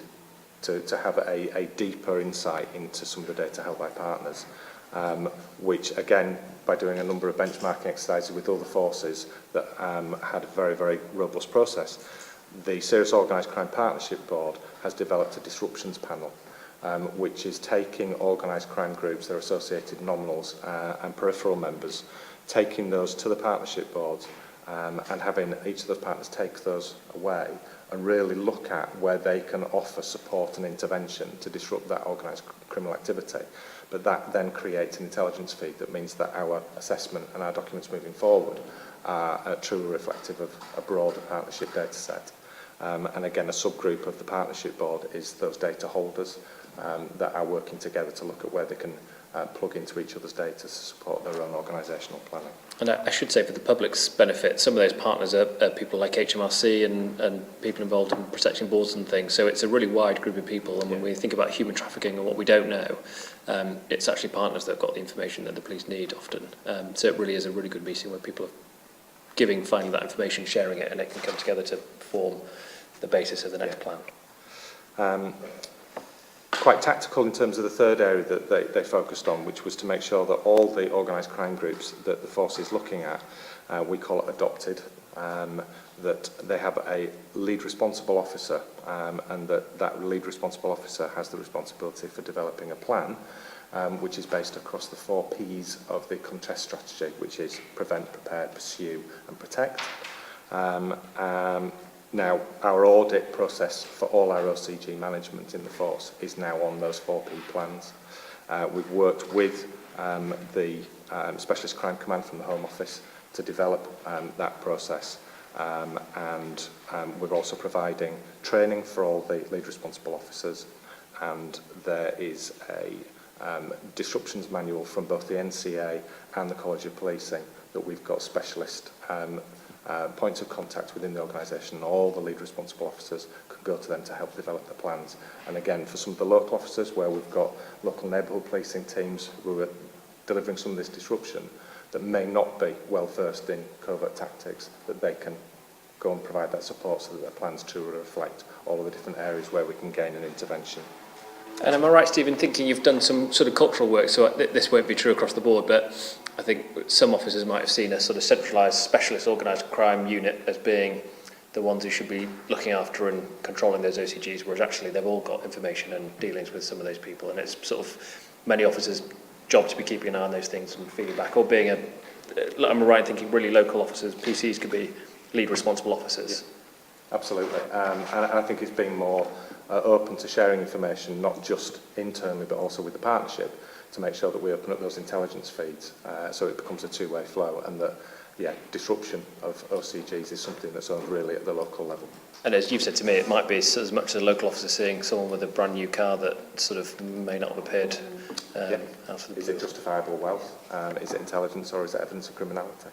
to have a deeper insight into some of the data held by partners, which again, by doing a number of benchmarking exercises with other forces that had a very, very robust process, the Serious Organised Crime Partnership Board has developed a disruptions panel, which is taking organised crime groups, their associated nominals and peripheral members, taking those to the partnership boards and having each of those partners take those away and really look at where they can offer support and intervention to disrupt that organised criminal activity. But that then creates an intelligence feed that means that our assessment and our documents moving forward are truly reflective of a broader partnership data set. And again, a subgroup of the partnership board is those data holders that are working together to look at where they can plug into each other's data to support their own organisational planning. And I should say, for the public's benefit, some of those partners are people like HMRC and people involved in protection boards and things. So it's a really wide group of people. And when we think about human trafficking and what we don't know, it's actually partners that have got the information that the police need often. So it really is a really good meeting where people are finding that information, sharing it, and it can come together to form the basis of the next plan. Quite tactical in terms of the third area that they focused on, which was to make sure that all the organised crime groups that the force is looking at, we call it adopted, that they have a lead responsible officer, and that lead responsible officer has the responsibility for developing a plan, which is based across the 4 Ps of the contest strategy, which is prevent, prepare, pursue and protect. Now, our audit process for all our OCG management in the force is now on those 4P plans. We've worked with the Specialist Crime Command from the Home Office to develop that process, and we're also providing training for all the lead responsible officers, and there is a disruptions manual from both the NCA and the College of Policing that we've got specialist points of contact within the organisation. All the lead responsible officers can go to them to help develop the plans. And again, for some of the local officers where we've got local neighbourhood policing teams who are delivering some of this disruption that may not be well versed in covert tactics, that they can go and provide that support so that their plans truly reflect all of the different areas where we can gain an intervention. And am I right, Stephen, thinking you've done some sort of cultural work, so this won't be true across the board, but I think some officers might have seen a sort of centralised specialist organised crime unit as being the ones who should be looking after and controlling those OCGs, whereas actually they've all got information and dealings with some of those people, and it's sort of many officers' job to be keeping an eye on those things and feeding back, or being am I right in thinking really local officers, PCs could be lead responsible officers? Yeah, absolutely, and I think it's being more open to sharing information, not just internally but also with the partnership, to make sure that we open up those intelligence feeds so it becomes a two-way flow, and that disruption of OCGs is something that's owned really at the local level. And as you've said to me, it might be as much as a local officer seeing someone with a brand new car that sort of may not have appeared out of the blue. Is it justifiable wealth? Is it intelligence, or is it evidence of criminality?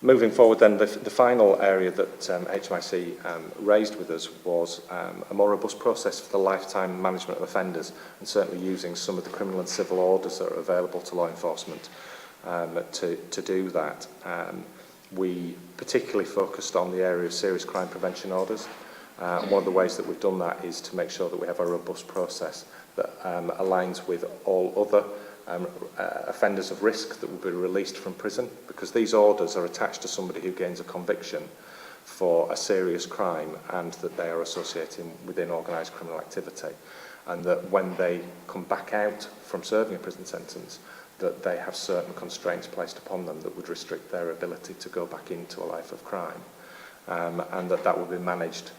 Moving forward then, the final area that HMIC raised with us was a more robust process for the lifetime management of offenders, and certainly using some of the criminal and civil orders that are available to law enforcement to do that. we particularly focused on the area of serious crime prevention orders. And one of the ways that we've done that is to make sure that we have a robust process that aligns with all other offenders of risk that will be released from prison, because these orders are attached to somebody who gains a conviction for a serious crime and that they are associating within organised criminal activity, and that when they come back out from serving a prison sentence, that they have certain constraints placed upon them that would restrict their ability to go back into a life of crime. And that will be managed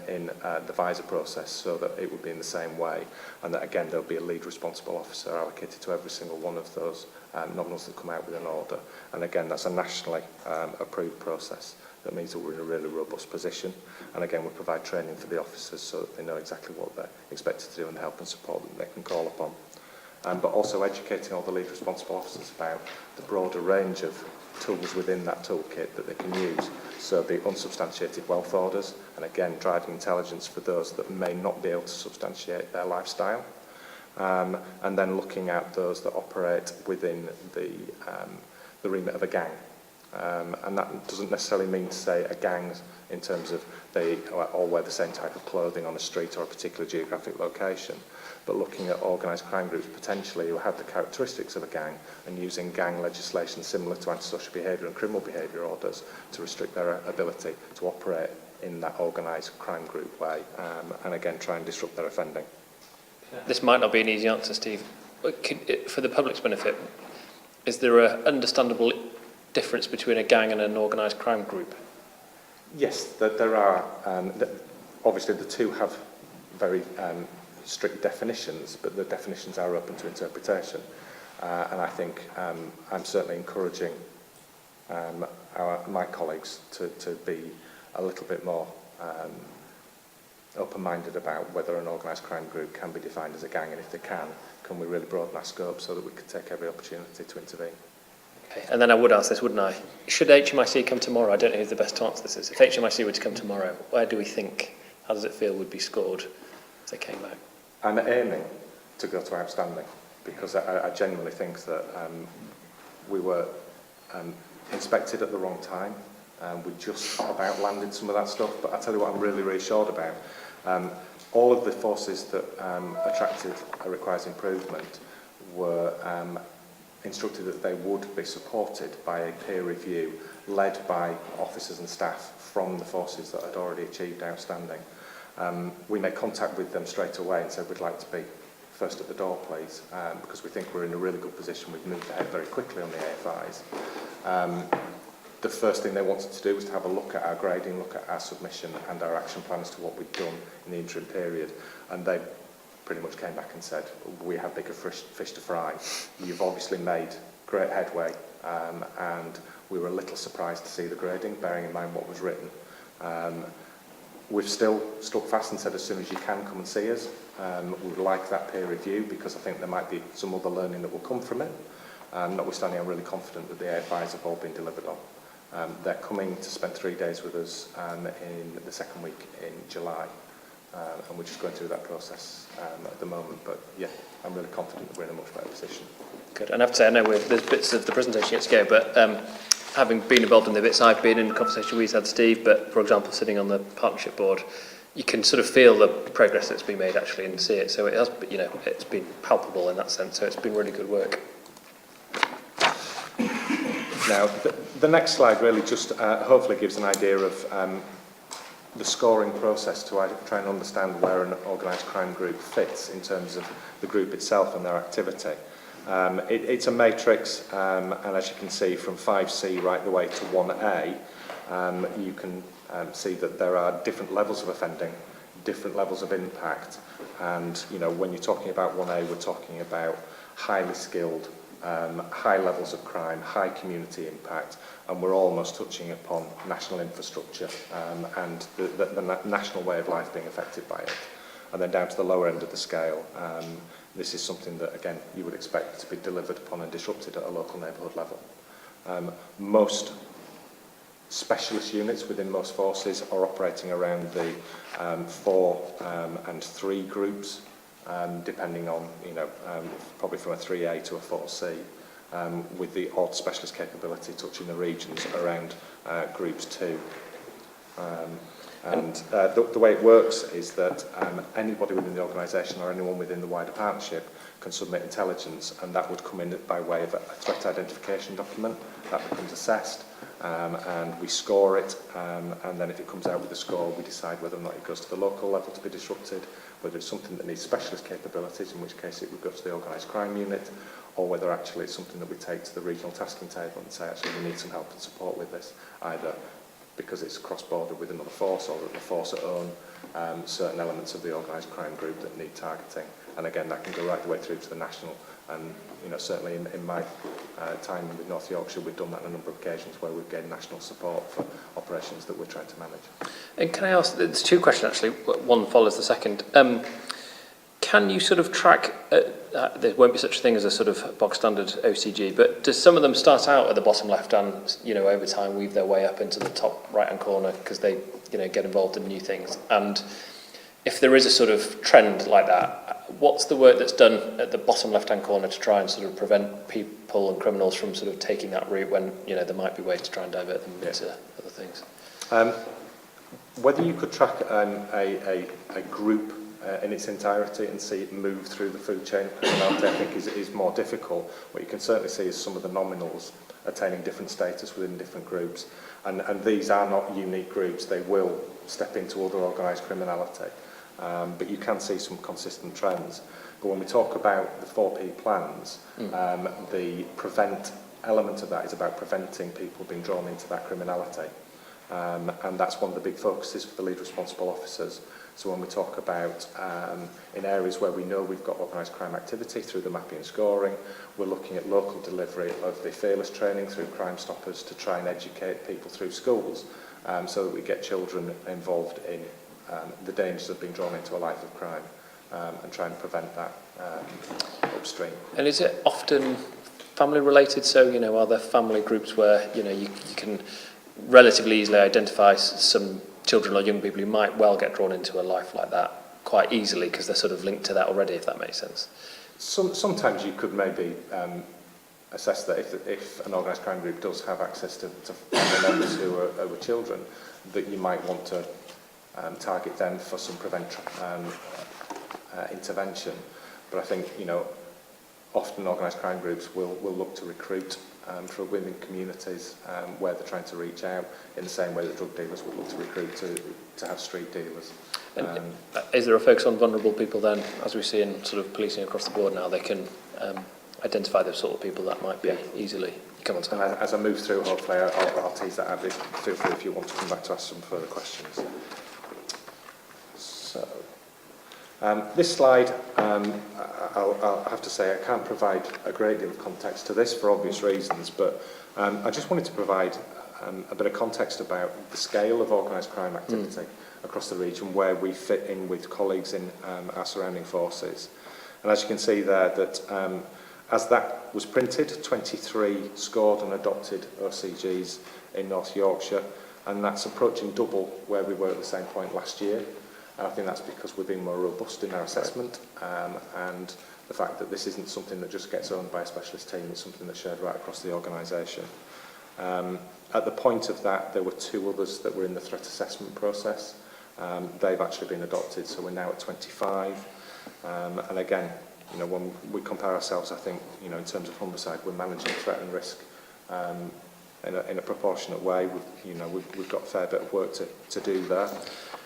in the visor process, so that it would be in the same way, and that again there'll be a lead responsible officer allocated to every single one of those nominals that come out with an order. And again, that's a nationally approved process. That means that we're in a really robust position, and again we provide training for the officers so that they know exactly what they're expected to do and the help and support that they can call upon. But also educating all the lead responsible officers about the broader range of tools within that toolkit that they can use. So the unsubstantiated wealth orders, and again driving intelligence for those that may not be able to substantiate their lifestyle, and then looking at those that operate within the remit of a gang. And that doesn't necessarily mean to say a gang in terms of they all wear the same type of clothing on a street or a particular geographic location, but looking at organised crime groups potentially who have the characteristics of a gang and using gang legislation similar to antisocial behaviour and criminal behaviour orders to restrict their ability to operate in that organised crime group way, and again try and disrupt their offending. This might not be an easy answer, Steve. But for the public's benefit, is there an understandable difference between a gang and an organised crime group? Yes, there are. Obviously, the two have very strict definitions, but the definitions are open to interpretation. And I think I'm certainly encouraging my colleagues to be a little bit more open-minded about whether an organised crime group can be defined as a gang, and if they can we really broaden our scope so that we can take every opportunity to intervene. Okay. And then I would ask this, wouldn't I? Should HMIC come tomorrow? I don't know who the best to answer this is. If HMIC were to come tomorrow, where do we think, how does it feel, would be scored if they came back? I'm aiming to go to outstanding, because I genuinely think that we were inspected at the wrong time. We just about landed some of that stuff, but I tell you what I'm really reassured about. All of the forces that attracted a requires improvement were instructed that they would be supported by a peer review led by officers and staff from the forces that had already achieved outstanding. We made contact with them straight away and said we'd like to be first at the door, please, because we think we're in a really good position. We've moved ahead very quickly on the AFIs. The first thing they wanted to do was to have a look at our grading, look at our submission and our action plan as to what we'd done in the interim period, and they pretty much came back and said, we have bigger fish to fry. You've obviously made great headway, and we were a little surprised to see the grading, bearing in mind what was written. We've still stuck fast and said as soon as you can, come and see us. We would like that peer review because I think there might be some other learning that will come from it. Notwithstanding, I'm really confident that the AFIs have all been delivered on. They're coming to spend 3 days with us in the second week in July. And we're just going through that process at the moment. But yeah, I'm really confident that we're in a much better position. Good. And I have to say, I know there's bits of the presentation yet to go, but having been involved in the bits I've been in, the conversation we've had, Steve, but for example, sitting on the partnership board, you can sort of feel the progress that's been made actually and see it. So it has, you know, it's been palpable in that sense. So it's been really good work. Now, the next slide really just hopefully gives an idea of the scoring process to try and understand where an organised crime group fits in terms of the group itself and their activity. It's a matrix, and as you can see from 5C right the way to 1A, you can see that there are different levels of offending, different levels of impact, and you know, when you're talking about 1A, we're talking about highly skilled, high levels of crime, high community impact, and we're almost touching upon national infrastructure and the national way of life being affected by it. And then down to the lower end of the scale, this is something that, again, you would expect to be delivered upon and disrupted at a local neighbourhood level. Most specialist units within most forces are operating around the 4 and 3 groups, depending on, you know, probably from a 3A to a 4C. with the odd specialist capability touching the regions around groups 2. The way it works is that anybody within the organisation or anyone within the wider partnership can submit intelligence, and that would come in by way of a threat identification document. That becomes assessed, and we score it, and then if it comes out with a score, we decide whether or not it goes to the local level to be disrupted, whether it's something that needs specialist capabilities, in which case it would go to the organised crime unit, or whether actually it's something that we take to the regional tasking table and say, actually, we need some help and support with this, either because it's cross-border with another force, or that the force own certain elements of the organised crime group that need targeting. And again, that can go right the way through to the national. And certainly in my time with North Yorkshire, we've done that on a number of occasions where we've gained national support for operations that we're trying to manage. And can I ask, there's two questions actually, one follows the second. Can you sort of track, there won't be such a thing as a sort of bog standard OCG, but does some of them start out at the bottom left and, over time weave their way up into the top right-hand corner because they, get involved in new things? And if there is a sort of trend like that, what's the work that's done at the bottom left-hand corner to try and sort of prevent people and criminals from sort of taking that route when, there might be ways to try and divert them into other things? Whether you could track a group in its entirety and see it move through the food chain of criminality, I think is more difficult. What you can certainly see is some of the nominals attaining different status within different groups, and these are not unique groups. They will step into other organised criminality, but you can see some consistent trends. But when we talk about the 4P plans, the prevent element of that is about preventing people being drawn into that criminality, and that's one of the big focuses for the lead responsible officers. So when we talk about in areas where we know we've got organised crime activity through the mapping and scoring, we're looking at local delivery of the fearless training through Crime Stoppers to try and educate people through schools, so that we get children involved in the dangers of being drawn into a life of crime, and try and prevent that upstream. And is it often family related? So, are there family groups where, you can relatively easily identify some children or young people who might well get drawn into a life like that quite easily because they're sort of linked to that already, if that makes sense? Sometimes you could maybe assess that if an organised crime group does have access to family members who are children, that you might want to target them for some intervention. But I think, often organised crime groups will look to recruit from within communities where they're trying to reach out, in the same way that drug dealers would look to recruit to have street dealers. And is there a focus on vulnerable people then, as we see in sort of policing across the board now? They can identify the sort of people that might be easily come on to. And as I move through, hopefully I'll tease that out. Feel free if you want to come back to ask some further questions. So, this slide, I'll have to say I can't provide a great deal of context to this for obvious reasons, but I just wanted to provide a bit of context about the scale of organised crime activity across the region, where we fit in with colleagues in our surrounding forces. And as you can see there, that as that was printed, 23 scored and adopted OCGs in North Yorkshire, and that's approaching double where we were at the same point last year. And I think that's because we're being more robust in our assessment, and the fact that this isn't something that just gets owned by a specialist team, it's something that's shared right across the organisation. At the point of that, there were 2 others that were in the threat assessment process. They've actually been adopted, so we're now at 25. And again, when we compare ourselves, I think, in terms of Homicide, we're managing threat and risk in a proportionate way. We've got a fair bit of work to do there.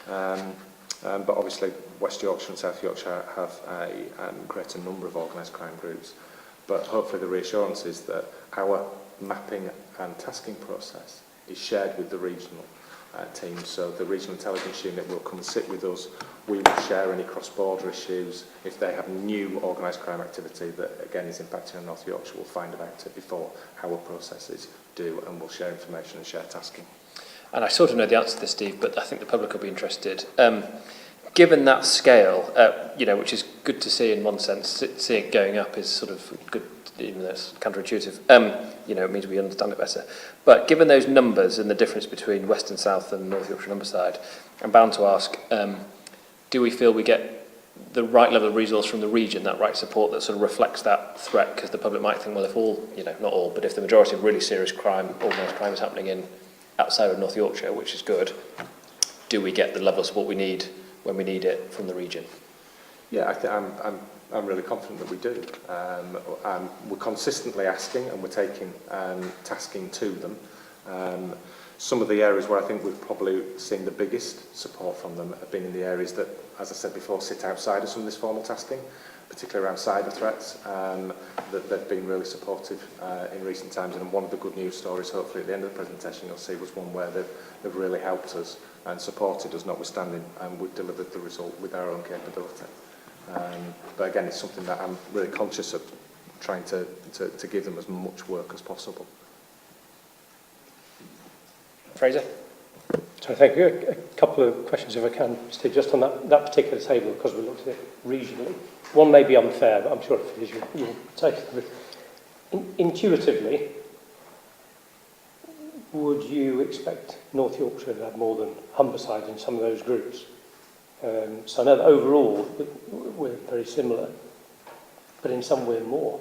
But obviously, West Yorkshire and South Yorkshire have a greater number of organised crime groups. But hopefully the reassurance is that our mapping and tasking process is shared with the regional teams. So the regional intelligence unit will come and sit with us. We will share any cross-border issues. If they have new organised crime activity that, again, is impacting on North Yorkshire, we'll find about it before our processes do, and we'll share information and share tasking. And I sort of know the answer to this, Steve, but I think the public will be interested. Given that scale, which is good to see in one sense, seeing it going up is sort of good, even though it's counterintuitive. It means we understand it better. But given those numbers and the difference between West and South and North Yorkshire and Humberside, I'm bound to ask, do we feel we get the right level of resource from the region, that right support that sort of reflects that threat, because the public might think, well, if all, you know, not all, but if the majority of really serious crime, organised crime is happening in outside of North Yorkshire, which is good, do we get the level of support we need when we need it from the region? Yeah, I'm really confident that we do. We're consistently asking, and we're taking tasking to them. Some of the areas where I think we've probably seen the biggest support from them have been in the areas that, as I said before, sit outside of some of this formal tasking, particularly around cyber threats, that they've been really supportive in recent times. And one of the good news stories, hopefully at the end of the presentation you'll see, was one where they've really helped us and supported us, notwithstanding, and we've delivered the result with our own capability. But again, it's something that I'm really conscious of, trying to give them as much work as possible. Fraser? So thank you. A couple of questions, if I can, Steve, just on that particular table, because we looked at it regionally. One may be unfair, but I'm sure if it is, you'll take it. Intuitively, would you expect North Yorkshire to have more than Humberside in some of those groups? So I know that overall we're very similar, but in some we're more.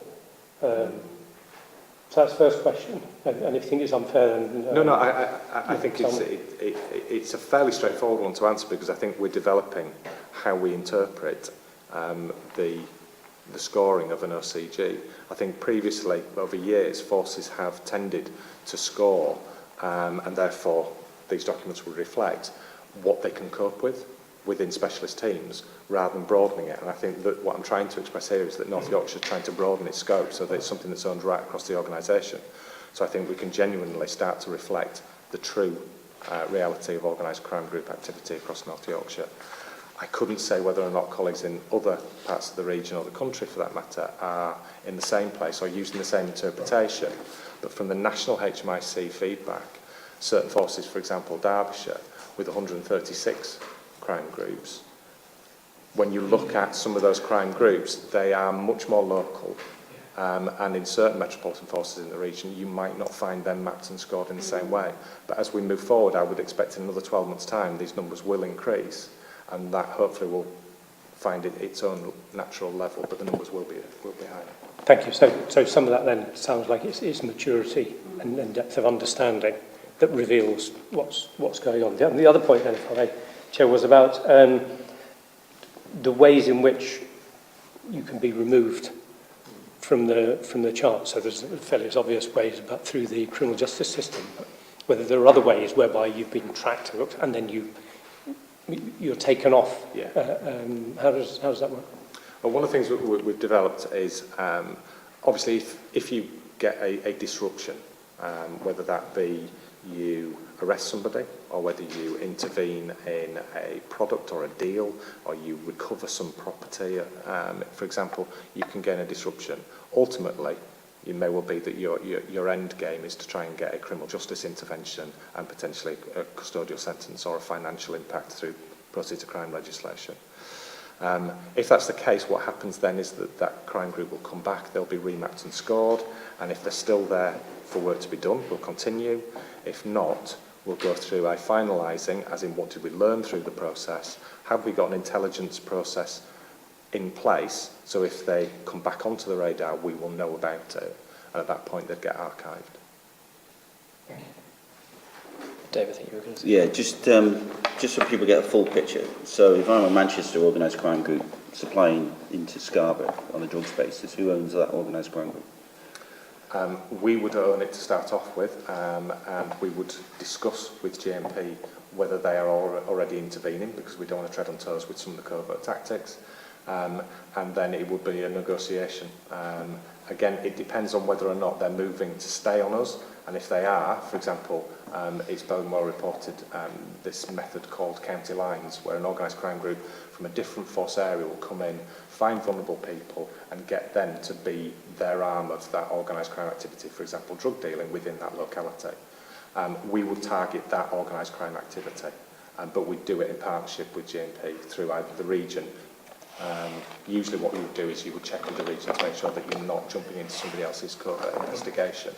So that's the first question. And if you think it's unfair, then... No, I think it's a fairly straightforward one to answer, because I think we're developing how we interpret the scoring of an OCG. I think previously, over years, forces have tended to score, and therefore these documents will reflect what they can cope with within specialist teams, rather than broadening it. And I think that what I'm trying to express here is that North Yorkshire is trying to broaden its scope so that it's something that's owned right across the organisation. So I think we can genuinely start to reflect the true reality of organised crime group activity across North Yorkshire. I couldn't say whether or not colleagues in other parts of the region or the country, for that matter, are in the same place or using the same interpretation. But from the national HMIC feedback, certain forces, for example, Derbyshire, with 136 crime groups, when you look at some of those crime groups, they are much more local, and in certain metropolitan forces in the region you might not find them mapped and scored in the same way. But as we move forward, I would expect in another 12 months' time these numbers will increase, and that hopefully will find its own natural level, but the numbers will be higher. Thank you. So some of that then sounds like it's maturity and depth of understanding that reveals what's going on. The other point then, if I may, Chair, was about the ways in which you can be removed from the chart. So there's fairly obvious ways about through the criminal justice system, but whether there are other ways whereby you've been tracked and looked, and then you're taken off. Yeah. How does that work? Well, one of the things we've developed is obviously if you get a disruption, whether that be you arrest somebody, or whether you intervene in a product or a deal, or you recover some property, for example, you can gain a disruption. Ultimately, it may well be that your end game is to try and get a criminal justice intervention and potentially a custodial sentence or a financial impact through proceeds of crime legislation. If that's the case, what happens then is that crime group will come back, they'll be remapped and scored, and if they're still there for work to be done, we'll continue. If not, we'll go through a finalising, as in what did we learn through the process, have we got an intelligence process in place, so if they come back onto the radar, we will know about it, and at that point they'd get archived. Dave, I think you were going to say. Yeah, just so people get a full picture. So if I'm a Manchester organised crime group supplying into Scarborough on a drugs basis, who owns that organised crime group? We would own it to start off with, and we would discuss with GMP whether they are already intervening, because we don't want to tread on toes with some of the covert tactics, and then it would be a negotiation. Again, it depends on whether or not they're moving to stay on us, and if they are, for example, it's been well reported this method called county lines, where an organised crime group from a different force area will come in, find vulnerable people and get them to be their arm of that organised crime activity, for example, drug dealing within that locality. We would target that organised crime activity, but we'd do it in partnership with GMP through either the region. Usually what you would do is you would check with the region to make sure that you're not jumping into somebody else's covert investigation.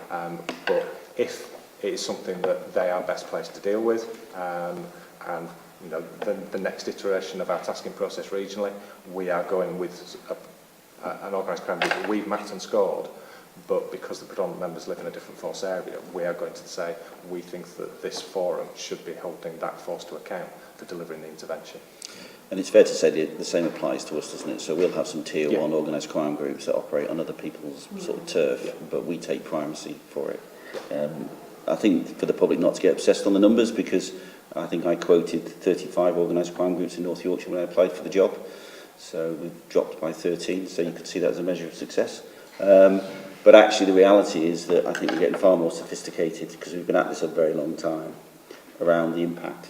But if it is something that they are best placed to deal with, and the next iteration of our tasking process regionally, we are going with an organised crime group that we've mapped and scored, but because the predominant members live in a different force area, we are going to say we think that this forum should be holding that force to account for delivering the intervention. And it's fair to say that the same applies to us, doesn't it? So we'll have some tier one organised crime groups that operate on other people's sort of turf, but we take primacy for it. I think for the public not to get obsessed on the numbers, because I think I quoted 35 organised crime groups in North Yorkshire when I applied for the job. So we've dropped by 13, so you could see that as a measure of success. But actually the reality is that I think we're getting far more sophisticated, because we've been at this a very long time, around the impact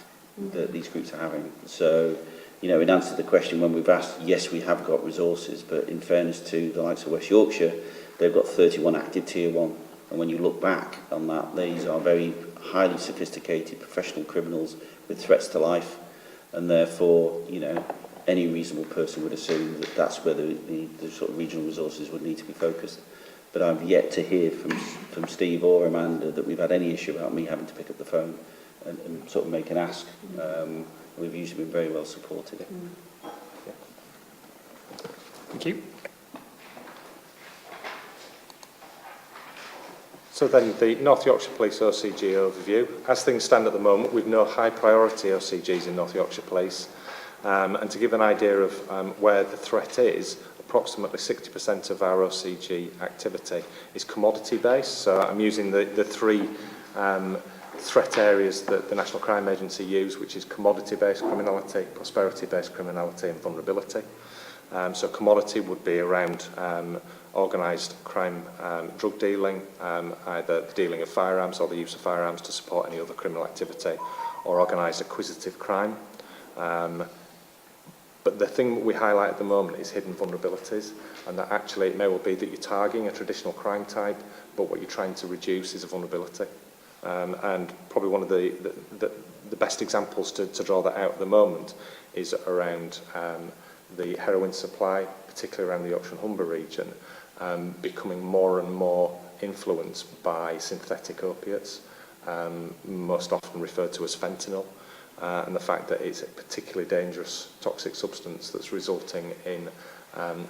that these groups are having. So, in answer to the question when we've asked, yes, we have got resources, but in fairness to the likes of West Yorkshire, they've got 31 active tier one. And when you look back on that, these are very highly sophisticated professional criminals with threats to life. And therefore, any reasonable person would assume that that's where the sort of regional resources would need to be focused. But I've yet to hear from Steve or Amanda that we've had any issue about me having to pick up the phone and sort of make an ask. We've usually been very well supported. Thank you. So then the North Yorkshire Police OCG overview. As things stand at the moment, we've no high priority OCGs in North Yorkshire Police. And to give an idea of where the threat is, approximately 60% of our OCG activity is commodity based. So I'm using the three threat areas that the National Crime Agency use, which is commodity based criminality, prosperity based criminality and vulnerability. So commodity would be around organised crime, drug dealing, either the dealing of firearms or the use of firearms to support any other criminal activity, or organised acquisitive crime. But the thing that we highlight at the moment is hidden vulnerabilities, and that actually it may well be that you're targeting a traditional crime type, but what you're trying to reduce is a vulnerability. And probably one of the best examples to draw that out at the moment is around the heroin supply, particularly around the Yorkshire and Humber region, becoming more and more influenced by synthetic opiates, most often referred to as fentanyl. And the fact that it's a particularly dangerous toxic substance that's resulting in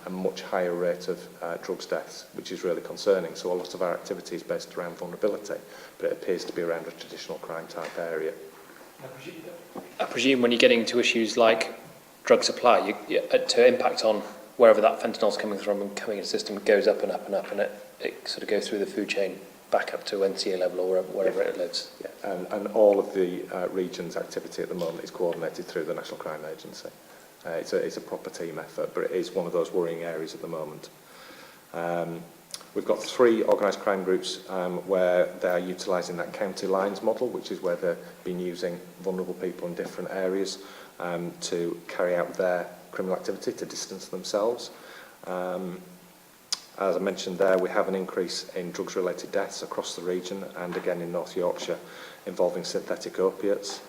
a much higher rate of drugs deaths, which is really concerning. So a lot of our activity is based around vulnerability, but it appears to be around a traditional crime type area. I presume when you're getting into issues like drug supply, to impact on wherever that fentanyl's coming from and coming in the system, it goes up and up and up, and it sort of goes through the food chain back up to NCA level or wherever it lives. Yeah. And all of the region's activity at the moment is coordinated through the National Crime Agency. It's a proper team effort, but it is one of those worrying areas at the moment. We've got 3 organised crime groups where they are utilising that county lines model, which is where they've been using vulnerable people in different areas to carry out their criminal activity, to distance themselves. As I mentioned there, we have an increase in drugs-related deaths across the region, and again in North Yorkshire, involving synthetic opiates.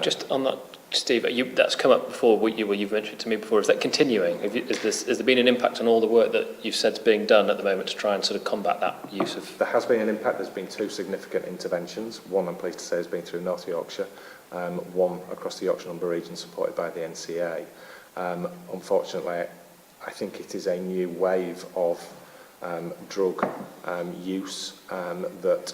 Just on that, Steve, that's come up before, you've mentioned it to me before. Is that continuing? Has there been an impact on all the work that you've said is being done at the moment to try and sort of combat that use of... There has been an impact. There's been 2 significant interventions. One, I'm pleased to say, has been through North Yorkshire, one across the Yorkshire and Humber region supported by the NCA. Unfortunately, I think it is a new wave of drug use that,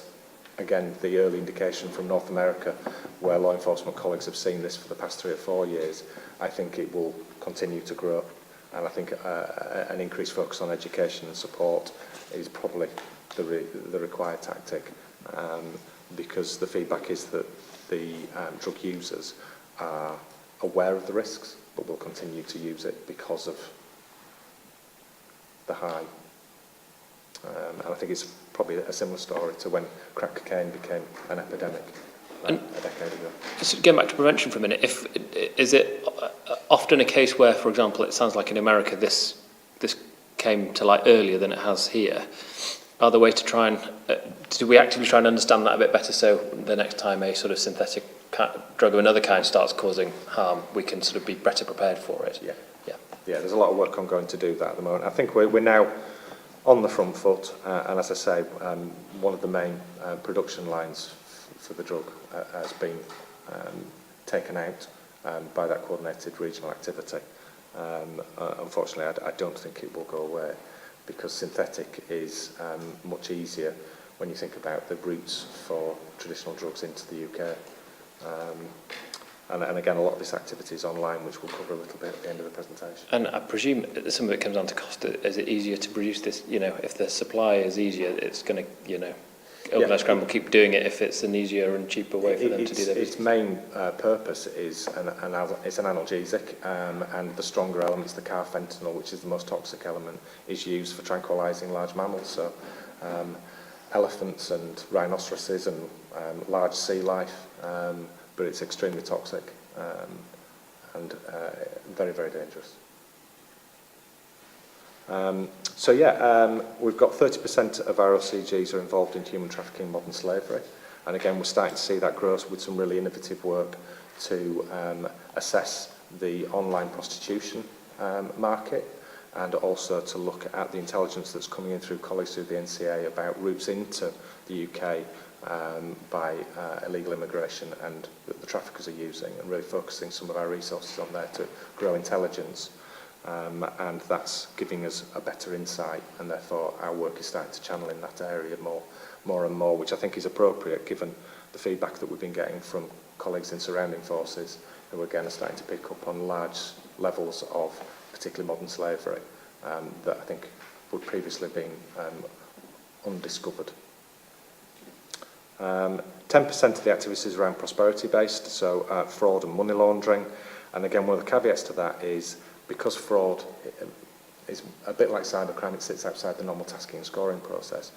again, the early indication from North America, where law enforcement colleagues have seen this for the past 3 or 4 years, I think it will continue to grow. And I think an increased focus on education and support is probably the required tactic, because the feedback is that the drug users are aware of the risks, but will continue to use it because of the high. And I think it's probably a similar story to when crack cocaine became an epidemic a decade ago. Just going back to prevention for a minute, is it often a case where, for example, it sounds like in America this came to light earlier than it has here? Are there ways to try and, do we actively try and understand that a bit better, so the next time a sort of synthetic drug of another kind starts causing harm, we can sort of be better prepared for it? Yeah, there's a lot of work ongoing to do that at the moment. I think we're now on the front foot, and as I say, one of the main production lines for the drug has been taken out, by that coordinated regional activity. Unfortunately, I don't think it will go away, because synthetic is much easier when you think about the routes for traditional drugs into the UK. And again, a lot of this activity is online, which we'll cover a little bit at the end of the presentation. And I presume some of it comes down to cost. Is it easier to produce this? You know, if the supply is easier, it's going to, you know, organised crime will keep doing it if it's an easier and cheaper way for them to do their business. Its main purpose is it's an analgesic, and the stronger elements, the carfentanil, which is the most toxic element, is used for tranquilizing large mammals. So elephants and rhinoceroses and large sea life, but it's extremely toxic and very, very dangerous. We've got 30% of our OCGs are involved in human trafficking and modern slavery. And again, we're starting to see that grow with some really innovative work to assess the online prostitution market, and also to look at the intelligence that's coming in through colleagues through the NCA about routes into the UK by illegal immigration and that the traffickers are using, and really focusing some of our resources on there to grow intelligence. And that's giving us a better insight, and therefore our work is starting to channel in that area more and more, which I think is appropriate given the feedback that we've been getting from colleagues in surrounding forces, who again are starting to pick up on large levels of particularly modern slavery that I think would previously have been undiscovered. 10% of the activities is around prosperity based, so fraud and money laundering. And again, one of the caveats to that is, because fraud is a bit like cybercrime, it sits outside the normal tasking and scoring process,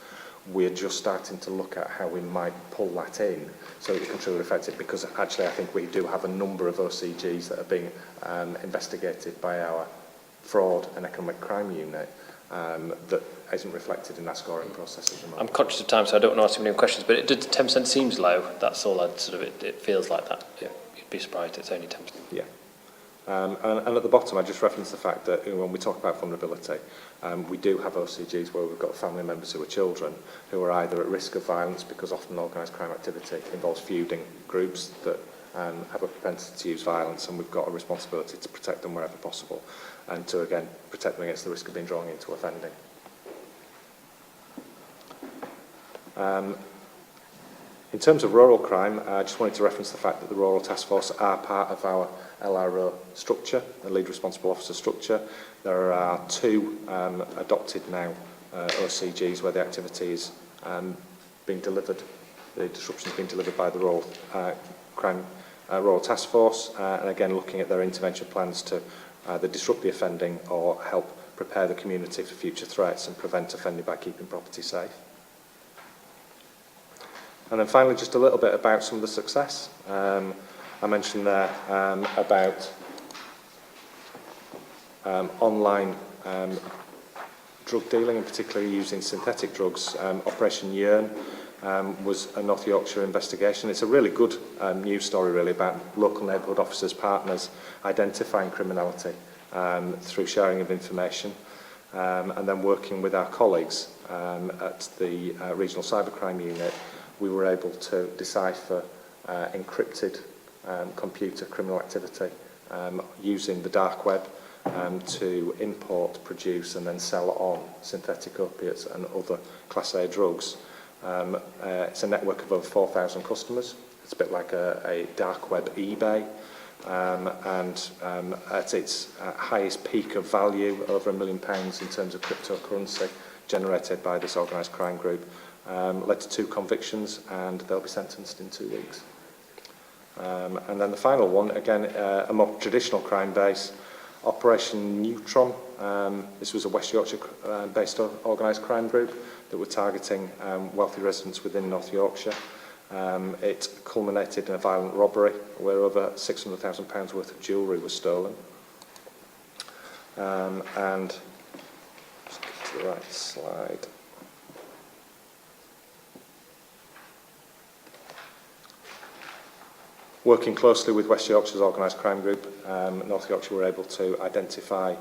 we're just starting to look at how we might pull that in so that we can truly affect it, because actually I think we do have a number of OCGs that are being investigated by our fraud and economic crime unit that isn't reflected in that scoring process at the moment. I'm conscious of time, so I don't want to ask too many questions, but 10% seems low. That's all I'd sort of, it feels like that. Yeah. You'd be surprised it's only 10%. Yeah. And at the bottom, I just reference the fact that when we talk about vulnerability, we do have OCGs where we've got family members who are children who are either at risk of violence, because often organised crime activity involves feuding groups that have a propensity to use violence, and we've got a responsibility to protect them wherever possible, and to, again, protect them against the risk of being drawn into offending. In terms of rural crime, I just wanted to reference the fact that the Rural Task Force are part of our LRO structure, the Lead Responsible Officer structure. There are 2 adopted now OCGs where the activity is being delivered, the disruption is being delivered by the Rural Task Force, and again looking at their intervention plans to either disrupt the offending or help prepare the community for future threats and prevent offending by keeping property safe. And then finally, just a little bit about some of the success. I mentioned there about online drug dealing, and particularly using synthetic drugs. Operation Yearn was a North Yorkshire investigation. It's a really good news story, really, about local neighbourhood officers, partners, identifying criminality through sharing of information, and then working with our colleagues at the Regional Cybercrime Unit. We were able to decipher encrypted computer criminal activity using the dark web to import, produce and then sell on synthetic opiates and other Class A drugs. It's a network of over 4,000 customers. It's a bit like a dark web eBay, and at its highest peak of value, over £1 million in terms of cryptocurrency generated by this organised crime group, led to 2 convictions, and they'll be sentenced in 2 weeks. And then the final one, again, a more traditional crime base, Operation Neutron. This was a West Yorkshire-based organised crime group that were targeting wealthy residents within North Yorkshire. It culminated in a violent robbery where over £600,000 worth of jewellery was stolen. And just get to the right slide. Working closely with West Yorkshire's organised crime group, North Yorkshire were able to identify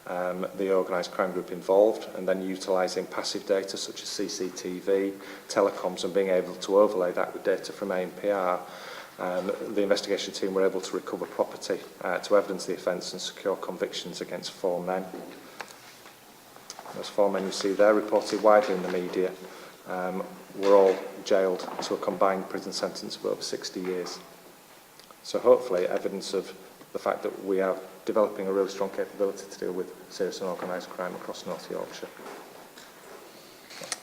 the organised crime group involved, and then utilising passive data such as CCTV, telecoms, and being able to overlay that with data from ANPR, the investigation team were able to recover property to evidence the offence and secure convictions against 4 men. Those 4 men you see there, reported widely in the media, were all jailed to a combined prison sentence of over 60 years. So hopefully evidence of the fact that we are developing a really strong capability to deal with serious and organised crime across North Yorkshire.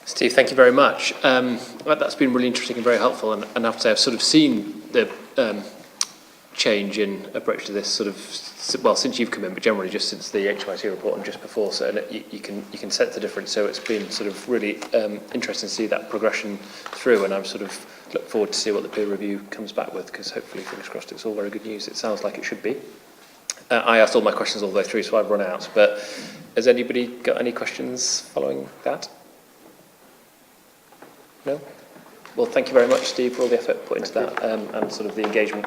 Steve, thank you very much. That's been really interesting and very helpful, and I have to say I've sort of seen the change in approach to this sort of, well, since you've come in, but generally just since the HMIC report and just before, so and you can sense the difference. So it's been sort of really interesting to see that progression through, and I'm sort of look forward to see what the peer review comes back with, because hopefully, fingers crossed, it's all very good news. It sounds like it should be. I asked all my questions all the way through, so I've run out, but has anybody got any questions following that? No? Well, thank you very much, Steve, for all the effort put into that and sort of the engagement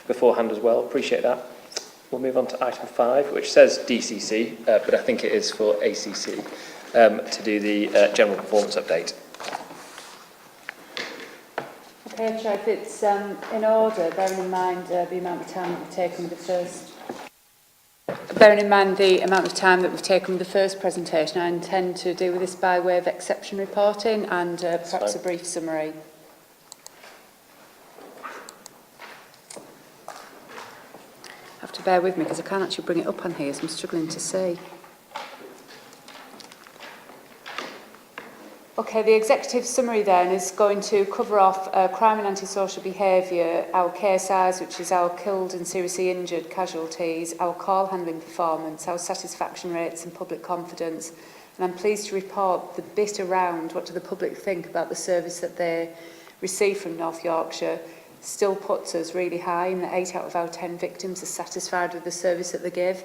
beforehand as well. Appreciate that. We'll move on to item 5, which says DCC, but I think it is for ACC, to do the general performance update. Okay, Chair, if it's in order, bearing in mind the amount of time that we've taken with the first... Bearing in mind the amount of time that we've taken with the first presentation, I intend to deal with this by way of exception reporting and perhaps a brief summary. Have to bear with me because I can't actually bring it up on here, so I'm struggling to see. Okay, the executive summary then is going to cover off crime and antisocial behaviour, our KSIs, which is our killed and seriously injured casualties, our call handling performance, our satisfaction rates and public confidence. And I'm pleased to report the bit around what do the public think about the service that they receive from North Yorkshire still puts us really high, in that 8 out of our 10 victims are satisfied with the service that they give.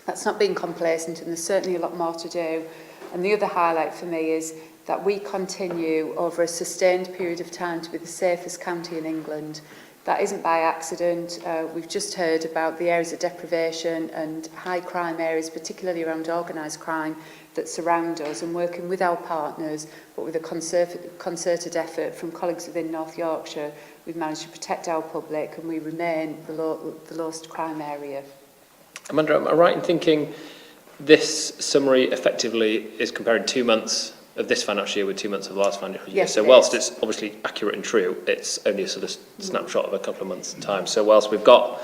That's not being complacent, and there's certainly a lot more to do. And the other highlight for me is that we continue over a sustained period of time to be the safest county in England. That isn't by accident. We've just heard about the areas of deprivation and high crime areas, particularly around organised crime, that surround us, and working with our partners, but with a concerted effort from colleagues within North Yorkshire, we've managed to protect our public and we remain the lowest crime area. Amanda, am I right in thinking this summary effectively is comparing 2 months of this financial year with 2 months of the last financial year? Yes, so whilst it's obviously accurate and true, it's only a sort of snapshot of a couple of months' time. So whilst we've got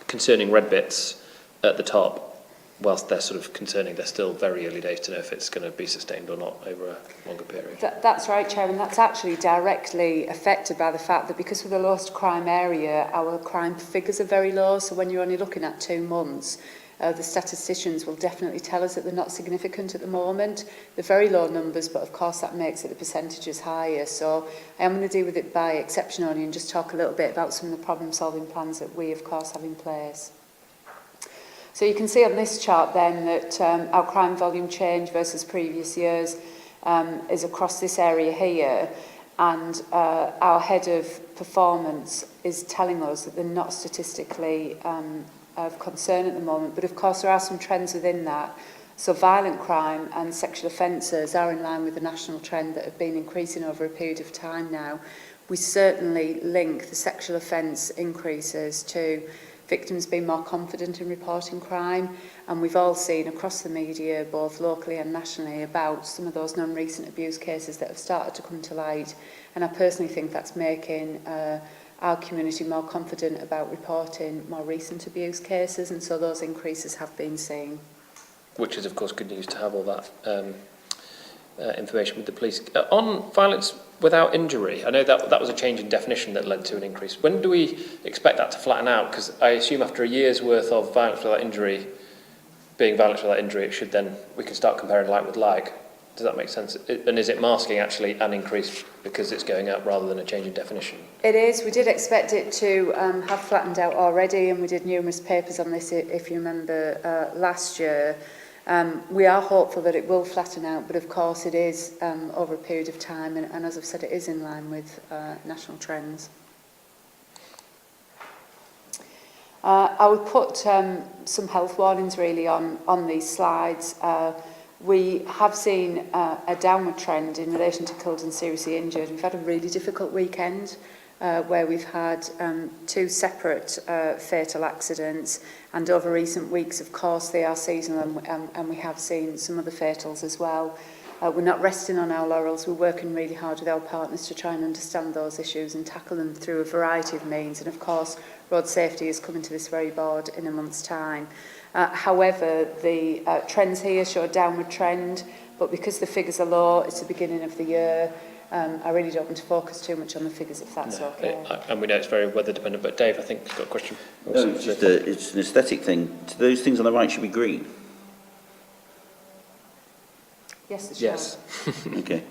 concerning red bits at the top, whilst they're sort of concerning, they're still very early days to know if it's going to be sustained or not over a longer period. That's right, Chair, and that's actually directly affected by the fact that because we're the lowest crime area, our crime figures are very low. So when you're only looking at 2 months, the statisticians will definitely tell us that they're not significant at the moment. They're very low numbers, but of course that makes it the percentages higher. So I am going to deal with it by exception only and just talk a little bit about some of the problem-solving plans that we, of course, have in place. So you can see on this chart then that our crime volume change versus previous years is across this area here, and our head of performance is telling us that they're not statistically of concern at the moment, but of course there are some trends within that. So violent crime and sexual offences are in line with the national trend that have been increasing over a period of time now. We certainly link the sexual offence increases to victims being more confident in reporting crime, and we've all seen across the media, both locally and nationally, about some of those non-recent abuse cases that have started to come to light, and I personally think that's making our community more confident about reporting more recent abuse cases, and so those increases have been seen. Which is, of course, good news to have all that information with the police. On violence without injury, I know that was a change in definition that led to an increase. When do we expect that to flatten out? Because I assume after a year's worth of violence without injury, being violence without injury, it should then, we can start comparing like with like. Does that make sense? And is it masking actually an increase because it's going up rather than a change in definition? It is. We did expect it to have flattened out already, and we did numerous papers on this, if you remember, last year. We are hopeful that it will flatten out, but of course it is over a period of time, and as I've said, it is in line with national trends. I would put some health warnings really on these slides. We have seen a downward trend in relation to killed and seriously injured. We've had a really difficult weekend. where we've had 2 separate fatal accidents, and over recent weeks, of course, they are seasonal, and we have seen some other fatals as well. We're not resting on our laurels. We're working really hard with our partners to try and understand those issues and tackle them through a variety of means. And of course, road safety is coming to this very board in a month's time. However, the trends here show a downward trend, but because the figures are low, it's the beginning of the year. I really don't want to focus too much on the figures, if that's okay. And we know it's very weather dependent, but Dave, I think you've got a question. No, it's just it's an aesthetic thing. Those things on the right should be green. Yes, it's Yes. Okay.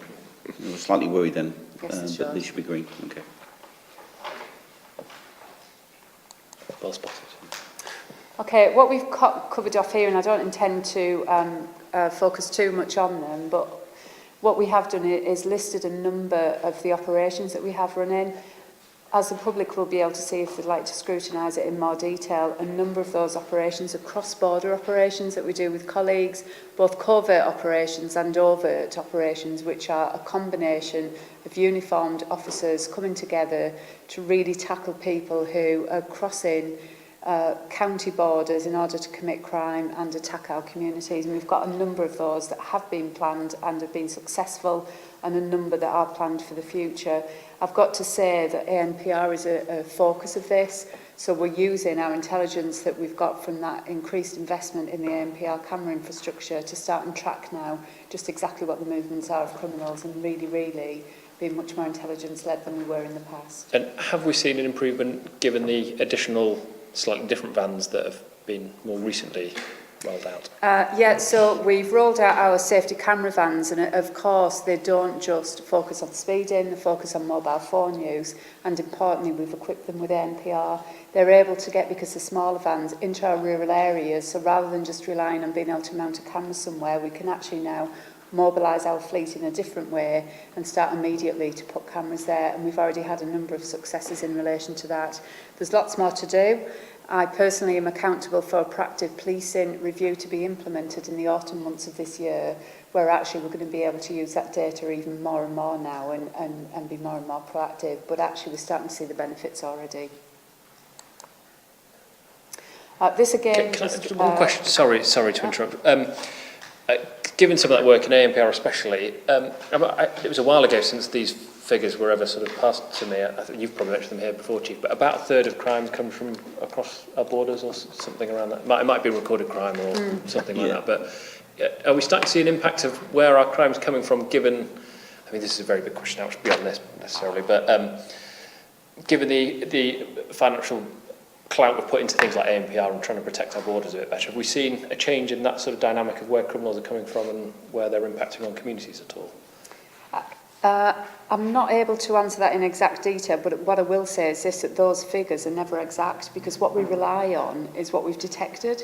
I was slightly worried then, Yes, but they should be green. Okay. Well spotted. Okay, what we've covered off here, and I don't intend to focus too much on them, but what we have done is listed a number of the operations that we have running. As the public will be able to see if they'd like to scrutinise it in more detail, a number of those operations are cross-border operations that we do with colleagues, both covert operations and overt operations, which are a combination of uniformed officers coming together to really tackle people who are crossing county borders in order to commit crime and attack our communities. And we've got a number of those that have been planned and have been successful, and a number that are planned for the future. I've got to say that ANPR is a focus of this, so we're using our intelligence that we've got from that increased investment in the ANPR camera infrastructure to start and track now just exactly what the movements are of criminals, and really being much more intelligence-led than we were in the past. And have we seen an improvement given the additional, slightly different vans that have been more recently rolled out? Yeah, so we've rolled out our safety camera vans, and of course they don't just focus on speeding, they focus on mobile phone use, and importantly we've equipped them with ANPR. They're able to get, because they're smaller vans, into our rural areas, so rather than just relying on being able to mount a camera somewhere, we can actually now mobilise our fleet in a different way and start immediately to put cameras there, and we've already had a number of successes in relation to that. There's lots more to do. I personally am accountable for a proactive policing review to be implemented in the autumn months of this year, where actually we're going to be able to use that data even more and more now and be more and more proactive, but actually we're starting to see the benefits already. This again... Can I just one question? Sorry to interrupt. Given some of that work in ANPR especially, it was a while ago since these figures were ever sort of passed to me. I think you've probably mentioned them here before, Chief, but about a third of crimes come from across our borders or something around that. It might be recorded crime or something like that, but are we starting to see an impact of where our crime's coming from, given, I mean, this is a very big question, which beyond this necessarily, but given the financial clout we've put into things like ANPR and trying to protect our borders a bit better, have we seen a change in that sort of dynamic of where criminals are coming from and where they're impacting on communities at all? I'm not able to answer that in exact detail, but what I will say is this, that those figures are never exact, because what we rely on is what we've detected.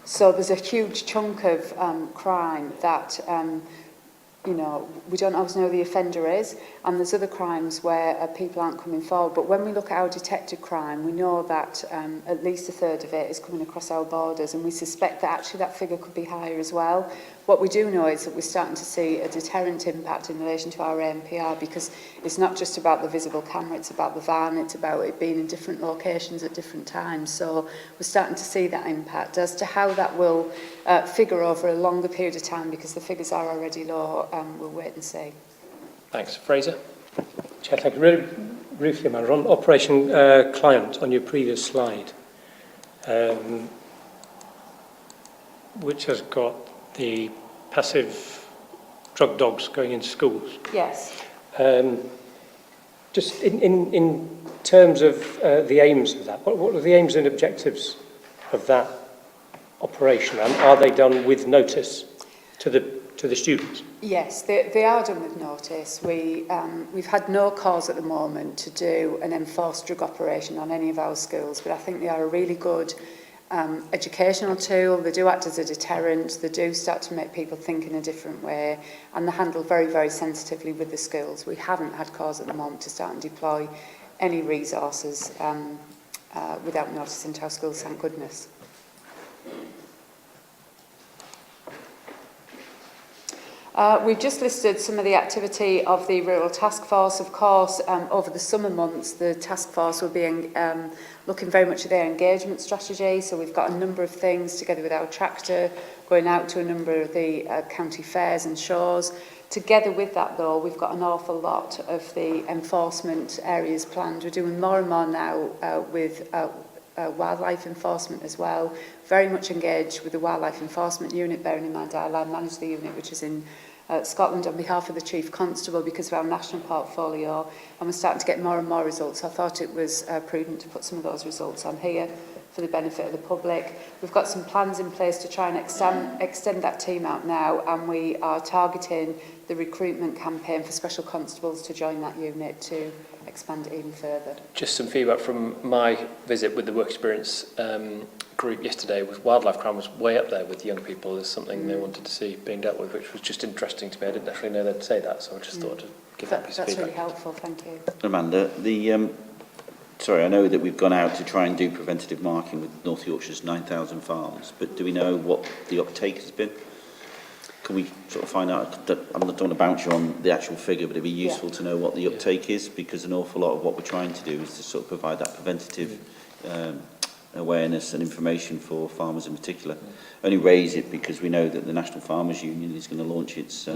So there's a huge chunk of crime that we don't always know who the offender is, and there's other crimes where people aren't coming forward. But when we look at our detected crime, we know that at least a third of it is coming across our borders, and we suspect that actually that figure could be higher as well. What we do know is that we're starting to see a deterrent impact in relation to our ANPR, because it's not just about the visible camera, it's about the van, it's about it being in different locations at different times. So we're starting to see that impact. As to how that will figure over a longer period of time, because the figures are already low, we'll wait and see. Thanks. Fraser? Chair, thank you. Really briefly, Amanda, on Operation Client on your previous slide, which has got the passive drug dogs going into schools. Yes. Just in terms of the aims of that, what are the aims and objectives of that operation? And are they done with notice to the students? Yes, they are done with notice. We've had no cause at the moment to do an enforced drug operation on any of our schools, but I think they are a really good educational tool. They do act as a deterrent. They do start to make people think in a different way, and they're handled very, very sensitively with the schools. We haven't had cause at the moment to start and deploy any resources without notice into our schools, thank goodness. We've just listed some of the activity of the Rural Task Force. Of course, over the summer months, the task force will be looking very much at their engagement strategy. So we've got a number of things together with our tractor, going out to a number of the county fairs and shows. Together with that, though, we've got an awful lot of the enforcement areas planned. We're doing more and more now with wildlife enforcement as well. Very much engaged with the Wildlife Enforcement Unit, bearing in mind I manage the unit which is in Scotland on behalf of the Chief Constable because of our national portfolio, and we're starting to get more and more results. I thought it was prudent to put some of those results on here for the benefit of the public. We've got some plans in place to try and extend that team out now, and we are targeting the recruitment campaign for special constables to join that unit to expand it even further. Just some feedback from my visit with the work experience group yesterday with wildlife crime was way up there with young people as something they wanted to see being dealt with, which was just interesting to me. I didn't actually know they'd say that, so I just thought to give that piece of That's feedback. really helpful, thank you. Amanda, sorry, I know that we've gone out to try and do preventative marking with North Yorkshire's 9,000 farms, but do we know what the uptake has been? Can we sort of find out? I don't want to bounce you on the actual figure, but it'd be useful to know what the uptake is, because an awful lot of what we're trying to do is to sort of provide that preventative awareness and information for farmers in particular. Only raise it because we know that the National Farmers Union is going to launch its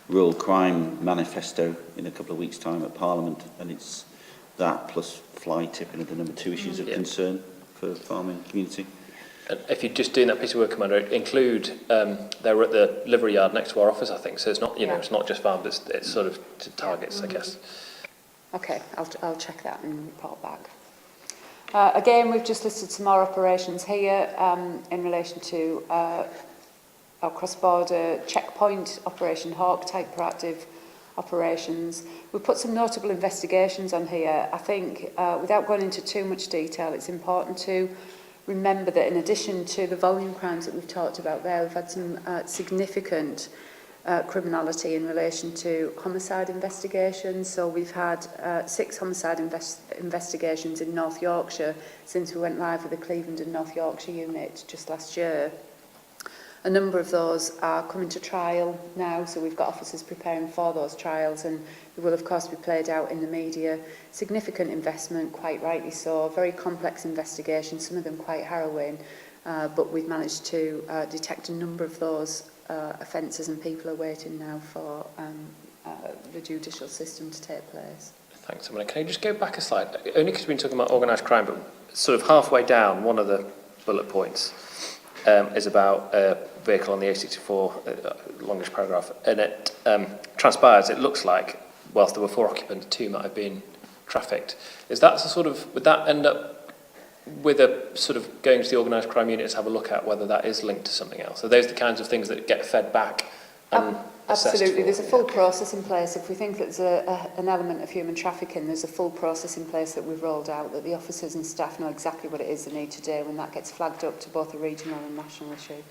rural crime manifesto in a couple of weeks' time at Parliament, and it's that plus fly tipping are the number 2 issues of concern for the farming community. And if you're just doing that piece of work, Commander, include they're at the livery yard next to our office, I think. So it's not, you know, it's not just farms. It's sort of to targets, I guess. Okay, I'll check that and report back. Again, we've just listed some more operations here in relation to our cross-border checkpoint, Operation Hawk type proactive operations. We've put some notable investigations on here. I think without going into too much detail, it's important to remember that in addition to the volume crimes that we've talked about there, we've had some significant criminality in relation to homicide investigations. So we've had 6 homicide investigations in North Yorkshire since we went live with the Cleveland and North Yorkshire unit just last year. A number of those are coming to trial now, so we've got officers preparing for those trials, and it will of course be played out in the media. Significant investment, quite rightly so, very complex investigations, some of them quite harrowing, but we've managed to detect a number of those offences, and people are waiting now for the judicial system to take place. Thanks, Amanda. Can I just go back a slide? Only because we've been talking about organised crime, but sort of halfway down, one of the bullet points is about a vehicle on the A64, longish paragraph, and it transpires, it looks like, whilst there were 4 occupants, 2 might have been trafficked. Is that sort of, would that end up with a sort of going to the organised crime unit to have a look at whether that is linked to something else? Are those the kinds of things that get fed back and Absolutely, there's a full Okay. process in place. If we think that there's an element of human trafficking, there's a full process in place that we've rolled out, that the officers and staff know exactly what it is they need to do, and that gets flagged up to both a regional and national issue.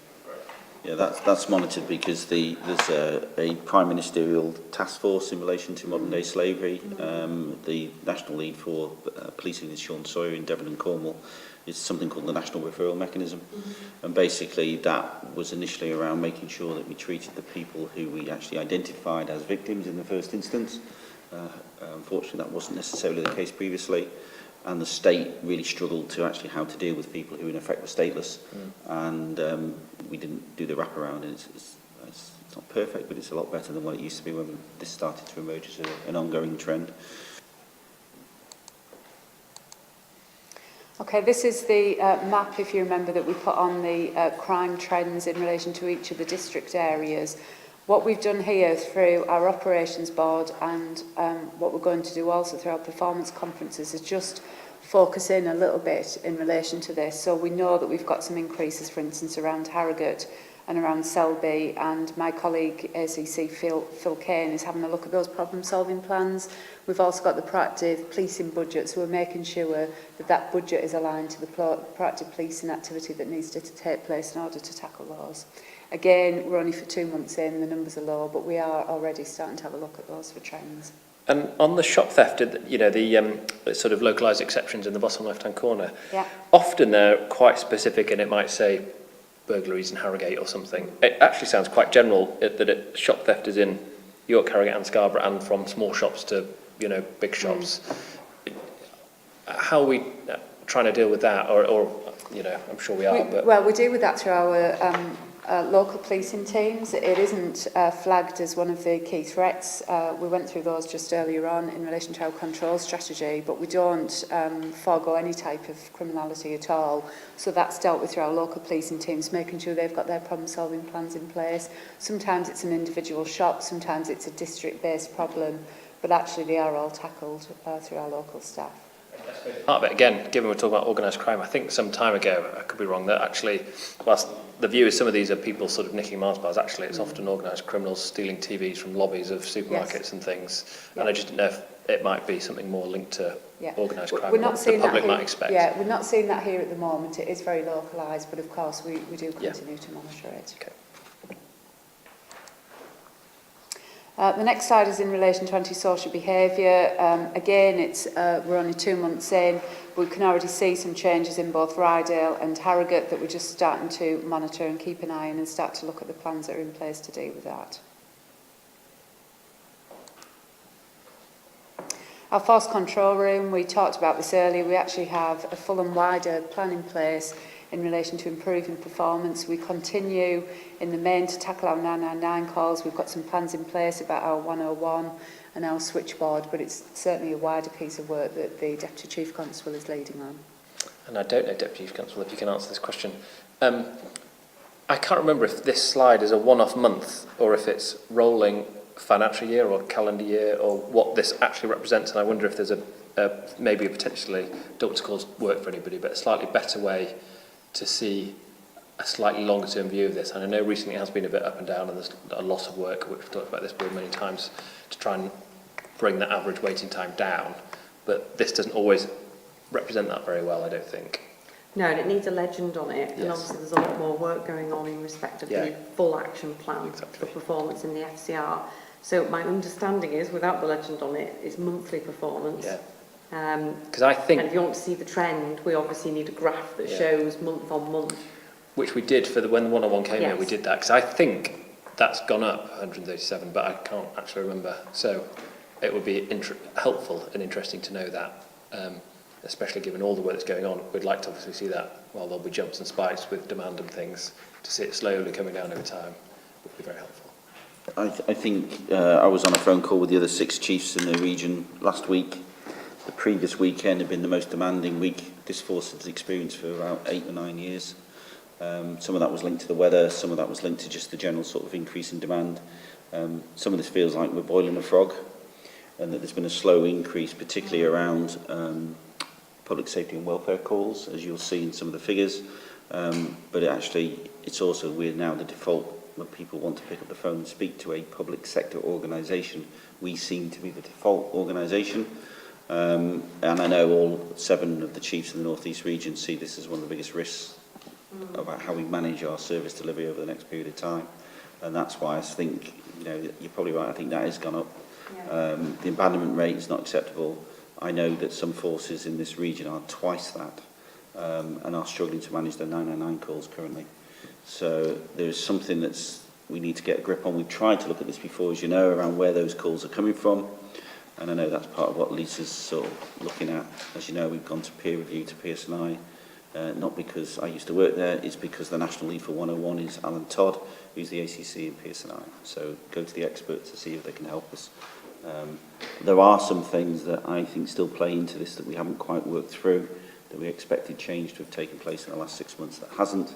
Yeah, that's monitored because there's a Prime Ministerial task force in relation to modern day slavery. The national lead for policing is Sean Sawyer in Devon and Cornwall. It's something called the National Referral Mechanism. And basically that was initially around making sure that we treated the people who we actually identified as victims in the first instance. Unfortunately, that wasn't necessarily the case previously. And the state really struggled to actually how to deal with people who in effect were stateless. And we didn't do the wraparound. And it's not perfect, but it's a lot better than what it used to be when this started to emerge as an ongoing trend. Okay, this is the map, if you remember, that we put on the crime trends in relation to each of the district areas. What we've done here through our operations board and what we're going to do also through our performance conferences is just focus in a little bit in relation to this. So we know that we've got some increases, for instance, around Harrogate and around Selby, and my colleague ACC Phil Kane is having a look at those problem solving plans. We've also got the proactive policing budget, so we're making sure that that budget is aligned to the proactive policing activity that needs to take place in order to tackle those. Again, we're only for 2 months in, the numbers are low, but we are already starting to have a look at those for trends. And on the shop theft, you know, the sort of localised exceptions in the bottom left-hand corner, Yeah. often they're quite specific, and it might say burglaries in Harrogate or something. It actually sounds quite general that shop theft is in York, Harrogate and Scarborough, and from small shops to, big shops. How are we trying to deal with that? Or I'm sure we are. Well, we deal with that through our local policing teams. It isn't flagged as one of the key threats. We went through those just earlier on in relation to our control strategy, but we don't forego any type of criminality at all. So that's dealt with through our local policing teams, making sure they've got their problem-solving plans in place. Sometimes it's an individual shop, sometimes it's a district-based problem, but actually they are all tackled through our local staff. Part of it, again, given we're talking about organised crime, I think some time ago, I could be wrong, that actually, whilst the view is some of these are people sort of nicking Mars bars, actually it's often organised criminals stealing TVs from lobbies of supermarkets and things. Yeah. And I just didn't know if it might be something more linked to organised crime, We're not seeing the public that here. might expect. Yeah, we're not seeing that here at the moment. It is very localised, but of course we do continue to monitor it. Okay. The next slide is in relation to antisocial behaviour. Again, we're only 2 months in. We can already see some changes in both Rydale and Harrogate that we're just starting to monitor and keep an eye on and start to look at the plans that are in place to deal with that. Our force control room, we talked about this earlier. We actually have a full and wider plan in place in relation to improving performance. We continue in the main to tackle our 999 calls. We've got some plans in place about our 101 and our switchboard, but it's certainly a wider piece of work that the Deputy Chief Constable is leading on. And I don't know, Deputy Chief Constable, if you can answer this question. I can't remember if this slide is a one-off month or if it's rolling financial year or calendar year or what this actually represents, and I wonder if there's maybe a potentially, don't want to cause work for anybody, but a slightly better way to see a slightly longer term view of this. And I know recently it has been a bit up and down and there's a lot of work, which we've talked about this board many times, to try and bring the average waiting time down, but this doesn't always represent that very well, I don't think. No, and it needs a legend on it, and Yes. obviously there's a lot more work going on in respect of the full action plan for performance in the FCR. So my understanding is, without the legend on it, is monthly performance. Because I think, and if you want to see the trend, we obviously need a graph that shows month on month. which we did for when the 101 came in, we Yes. did that, because I think that's gone up 137, but I can't actually remember. So it would be helpful and interesting to know that, especially given all the work that's going on. We'd like to obviously see that, while there'll be jumps and spikes with demand and things, to see it slowly coming down over time would be very helpful. I think I was on a phone call with the other 6 chiefs in the region last week. The previous weekend had been the most demanding week this force has experienced for about 8 or 9 years. Some of that was linked to the weather, some of that was linked to just the general sort of increase in demand. Some of this feels like we're boiling a frog, and that there's been a slow increase, particularly around public safety and welfare calls, as you'll see in some of the figures. But it's also, we're now the default when people want to pick up the phone and speak to a public sector organisation. We seem to be the default organisation. And I know all 7 of the chiefs in the North East region see this as one of the biggest risks about how we manage our service delivery over the next period of time. And that's why I think, you're probably right, I think that has gone up. The abandonment rate is not acceptable. I know that some forces in this region are twice that and are struggling to manage their 999 calls currently. So there's something we need to get a grip on. We've tried to look at this before, as you know, around where those calls are coming from. And I know that's part of what Lisa's sort of looking at. As you know, we've gone to peer review to PSNI, not because I used to work there, it's because the National Lead for 101 is Alan Todd, who's the ACC in PSNI. So go to the experts to see if they can help us. There are some things that I think still play into this that we haven't quite worked through, that we expected change to have taken place in the last 6 months that hasn't.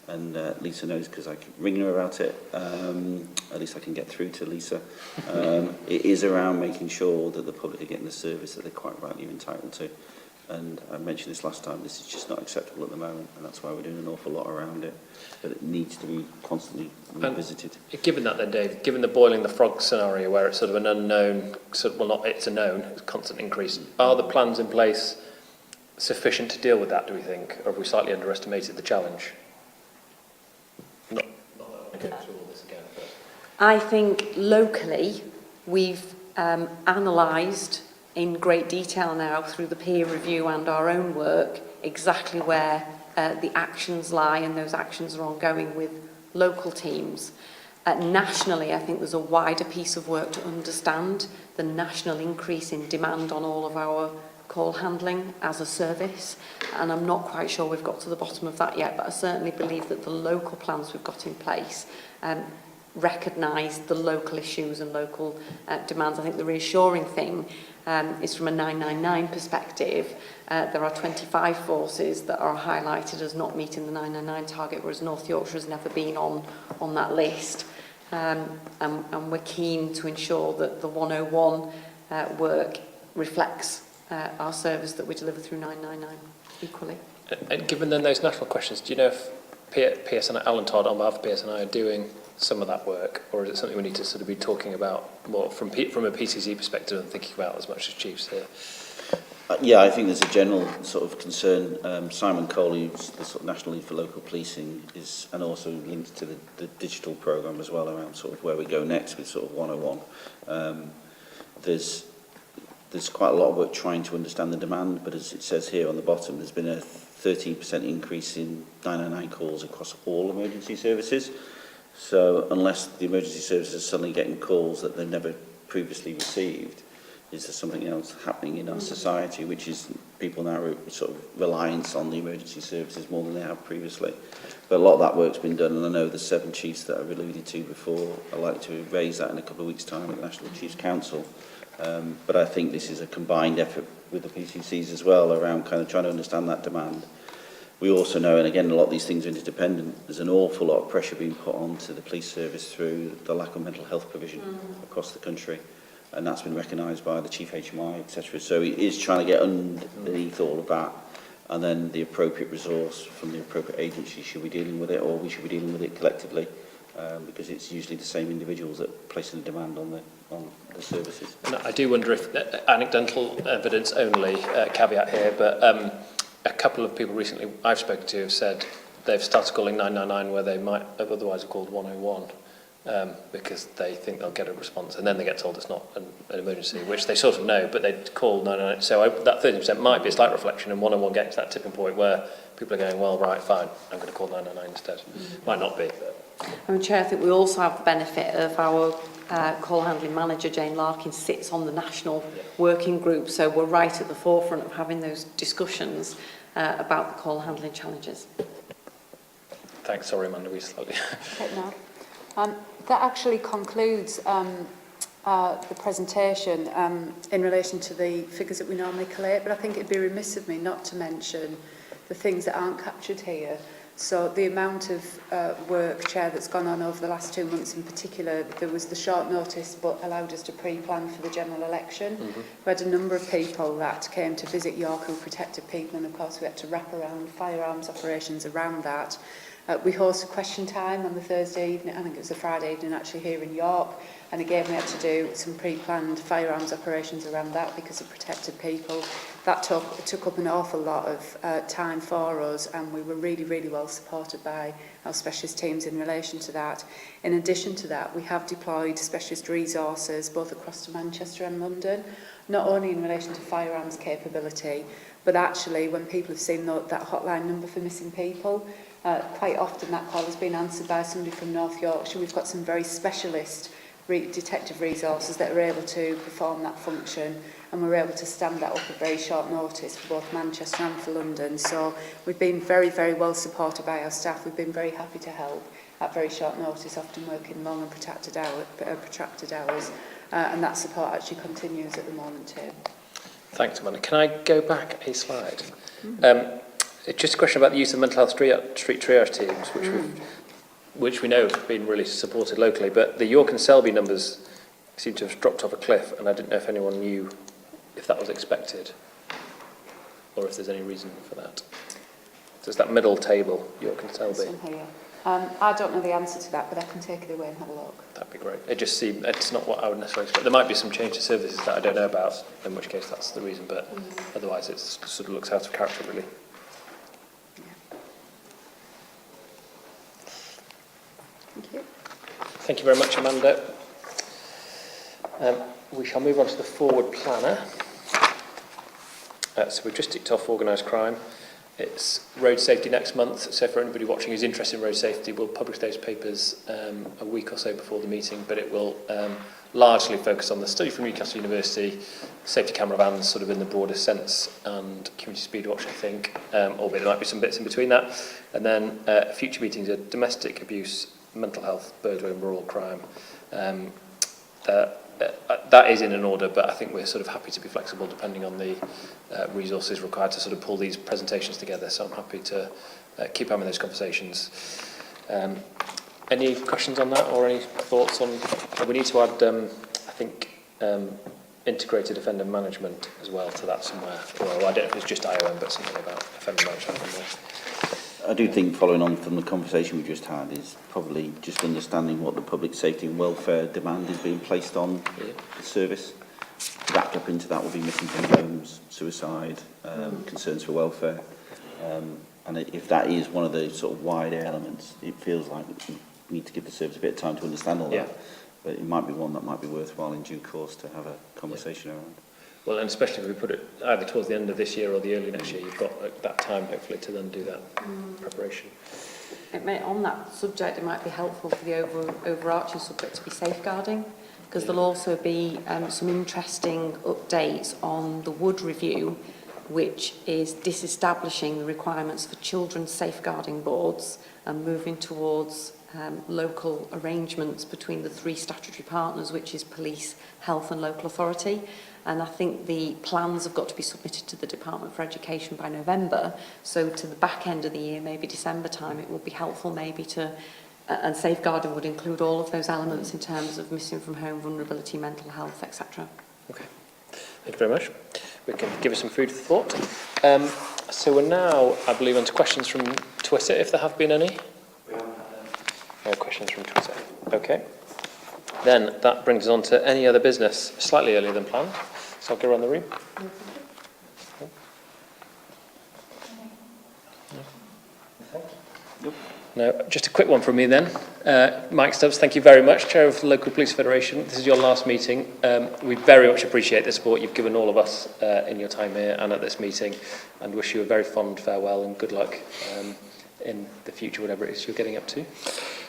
And Lisa knows because I keep ringing her about it. At least I can get through to Lisa. It is around making sure that the public are getting the service that they're quite rightly entitled to. And I mentioned this last time, this is just not acceptable at the moment, and that's why we're doing an awful lot around it. But it needs to be constantly revisited. And given that then, Dave, given the boiling the frog scenario where it's sort of an unknown, it's a known, it's a constant increase, are the plans in place sufficient to deal with that, do we think? Or have we slightly underestimated the challenge? Not that I want to go through all this again. But I think locally we've analysed in great detail now through the peer review and our own work exactly where the actions lie, and those actions are ongoing with local teams. Nationally, I think there's a wider piece of work to understand the national increase in demand on all of our call handling as a service, and I'm not quite sure we've got to the bottom of that yet, but I certainly believe that the local plans we've got in place recognise the local issues and local demands. I think the reassuring thing is from a 999 perspective, there are 25 forces that are highlighted as not meeting the 999 target, whereas North Yorkshire has never been on that list. And we're keen to ensure that the 101 work reflects our service that we deliver through 999 equally. And given then those national questions, do you know if PSNI, Alan Todd on behalf of PSNI, are doing some of that work, or is it something we need to sort of be talking about more from a PCC perspective and thinking about as much as chiefs here? Yeah, I think there's a general sort of concern. Simon Cole, who's the sort of National Lead for Local Policing, is, and also linked to the digital programme as well around sort of where we go next with sort of 101. There's quite a lot of work trying to understand the demand, but as it says here on the bottom, there's been a 13% increase in 999 calls across all emergency services. So unless the emergency services are suddenly getting calls that they've never previously received, is there something else happening in our society, which is people now sort of reliance on the emergency services more than they have previously. But a lot of that work's been done, and I know the 7 chiefs that I've alluded to before, I'd like to raise that in a couple of weeks' time at the National Chiefs Council. But I think this is a combined effort with the PCCs as well around kind of trying to understand that demand. We also know, and again, a lot of these things are interdependent, there's an awful lot of pressure being put onto the police service through the lack of mental health provision across the country. And that's been recognised by the Chief HMI, etc. So it is trying to get underneath all of that, and then the appropriate resource from the appropriate agency, should we be dealing with it, or we should be dealing with it collectively, because it's usually the same individuals that are placing the demand on the services. And I do wonder if anecdotal evidence only, caveat here, but a couple of people recently I've spoken to have said they've started calling 999 where they might have otherwise have called 101 because they think they'll get a response, and then they get told it's not an emergency, which they sort of know, but they call 999. So that 30% might be a slight reflection, and 101 getting to that tipping point where people are going, well, right, fine, I'm going to call 999 instead. Might not be. I mean, Chair, I think we also have the benefit of our call handling manager, Jane Larkin, sits on the national working group, so we're right at the forefront of having those discussions about the call handling challenges. Thanks, sorry, Amanda, we slightly... Okay, no. That actually concludes the presentation in relation to the figures that we normally collate, but I think it'd be remiss of me not to mention the things that aren't captured here. So the amount of work, Chair, that's gone on over the last 2 months in particular, there was the short notice but allowed us to pre-plan for the general election. We had a number of people that came to visit York who protected people, and of course we had to wrap around firearms operations around that. We hosted question time on the Thursday evening, I think it was a Friday evening actually here in York, and again we had to do some pre-planned firearms operations around that because it protected people. That took up an awful lot of time for us, and we were really, really well supported by our specialist teams in relation to that. In addition to that, we have deployed specialist resources both across to Manchester and London, not only in relation to firearms capability, but actually when people have seen that hotline number for missing people, quite often that call has been answered by somebody from North Yorkshire. We've got some very specialist detective resources that are able to perform that function, and we're able to stand that up at very short notice for both Manchester and for London. So we've been very, very well supported by our staff. We've been very happy to help at very short notice, often working long and protracted hours, and that support actually continues at the moment too. Thanks, Amanda. Can I go back a slide? Just a question about the use of mental health street triage teams, which we know have been really supported locally, but the York and Selby numbers seem to have dropped off a cliff, and I didn't know if anyone knew if that was expected or if there's any reason for that. There's that middle table, York and Selby. I don't know the answer to that, but I can take it away and have a look. That'd be great. It just seemed, it's not what I would necessarily expect. There might be some change to services that I don't know about, in which case that's the reason, but otherwise it sort of looks out of character, really. Thank you. Thank you very much, Amanda. We shall move on to the forward planner. So we've just ticked off organised crime. it's road safety next month, so for anybody watching who's interested in road safety, we'll publish those papers a week or so before the meeting, but it will largely focus on the study from Newcastle University, safety camera vans sort of in the broadest sense, and community speed watch, I think, albeit there might be some bits in between that. And then future meetings are domestic abuse, mental health, burglary and rural crime. That is in an order, but I think we're sort of happy to be flexible depending on the resources required to sort of pull these presentations together. So I'm happy to keep having those conversations. Any questions on that, or any thoughts on? We need to add, I think, integrated offender management as well to that somewhere. Well, I don't know if it's just IOM, but something about offender management. I do think, following on from the conversation we just had, is probably just understanding what the public safety and welfare demand is being placed on the service. Wrapped up into that will be missing from homes, suicide, concerns for welfare. And if that is one of the sort of wider elements, it feels like we need to give the service a bit of time to understand all that. But it might be one that might be worthwhile in due course to have a conversation around. Well, and especially if we put it either towards the end of this year or the early next year, you've got that time, hopefully, to then do that preparation. It may, on that subject, it might be helpful for the overarching subject to be safeguarding, because there'll also be some interesting updates on the Wood Review, which is disestablishing the requirements for children's safeguarding boards and moving towards local arrangements between the three statutory partners, which is police, health and local authority. And I think the plans have got to be submitted to the Department for Education by November. So to the back end of the year, maybe December time, it will be helpful maybe to, and safeguarding would include all of those elements in terms of missing from home, vulnerability, mental health, etc. Okay, thank you very much. We can give us some food for thought. So we're now, I believe, on to questions from Twitter, if there have been any. No questions from Twitter. Okay. Then that brings us on to any other business, slightly earlier than planned. So I'll go around the room. No, just a quick one from me then. Mike Stubbs, thank you very much, Chair of the Local Police Federation. This is your last meeting. We very much appreciate the support you've given all of us in your time here and at this meeting, and wish you a very fond farewell and good luck in the future, whatever it is you're getting up to.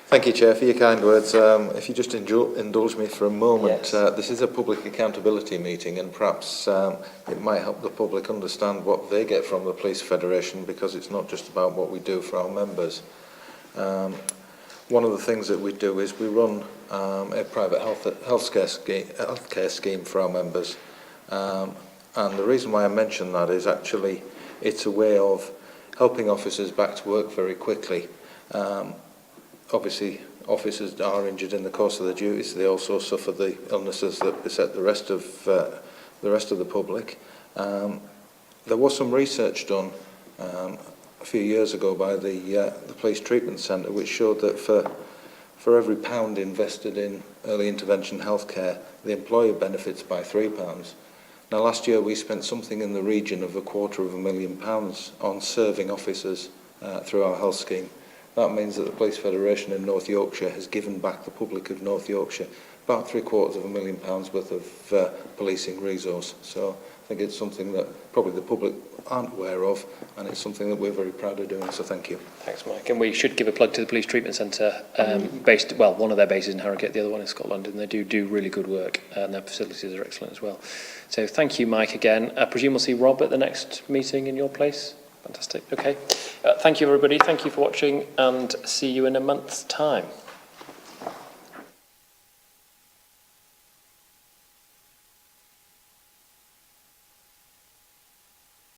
Thank you, Chair, for your kind words. If you just indulge me for a moment, Yes. This is a public accountability meeting, and perhaps it might help the public understand what they get from the Police Federation, because it's not just about what we do for our members. One of the things that we do is we run a private healthcare scheme for our members, and the reason why I mention that is actually it's a way of helping officers back to work very quickly. Obviously, officers are injured in the course of their duties. They also suffer the illnesses that beset the rest of the public. There was some research done a few years ago by the Police Treatment Centre, which showed that for every £1 invested in early intervention healthcare, the employer benefits by £3. Now, last year we spent something in the region of £250,000 on serving officers through our health scheme. That means that the Police Federation in North Yorkshire has given back the public of North Yorkshire about £750,000 worth of policing resource. So I think it's something that probably the public aren't aware of, and it's something that we're very proud of doing, so thank you. Thanks, Mike. And we should give a plug to the Police Treatment Centre, based, well, one of their bases in Harrogate, the other one in Scotland, and they do really good work, and their facilities are excellent as well. So thank you, Mike, again. I presume we'll see Rob at the next meeting in your place? Fantastic. Okay. Thank you, everybody. Thank you for watching, and see you in a month's time.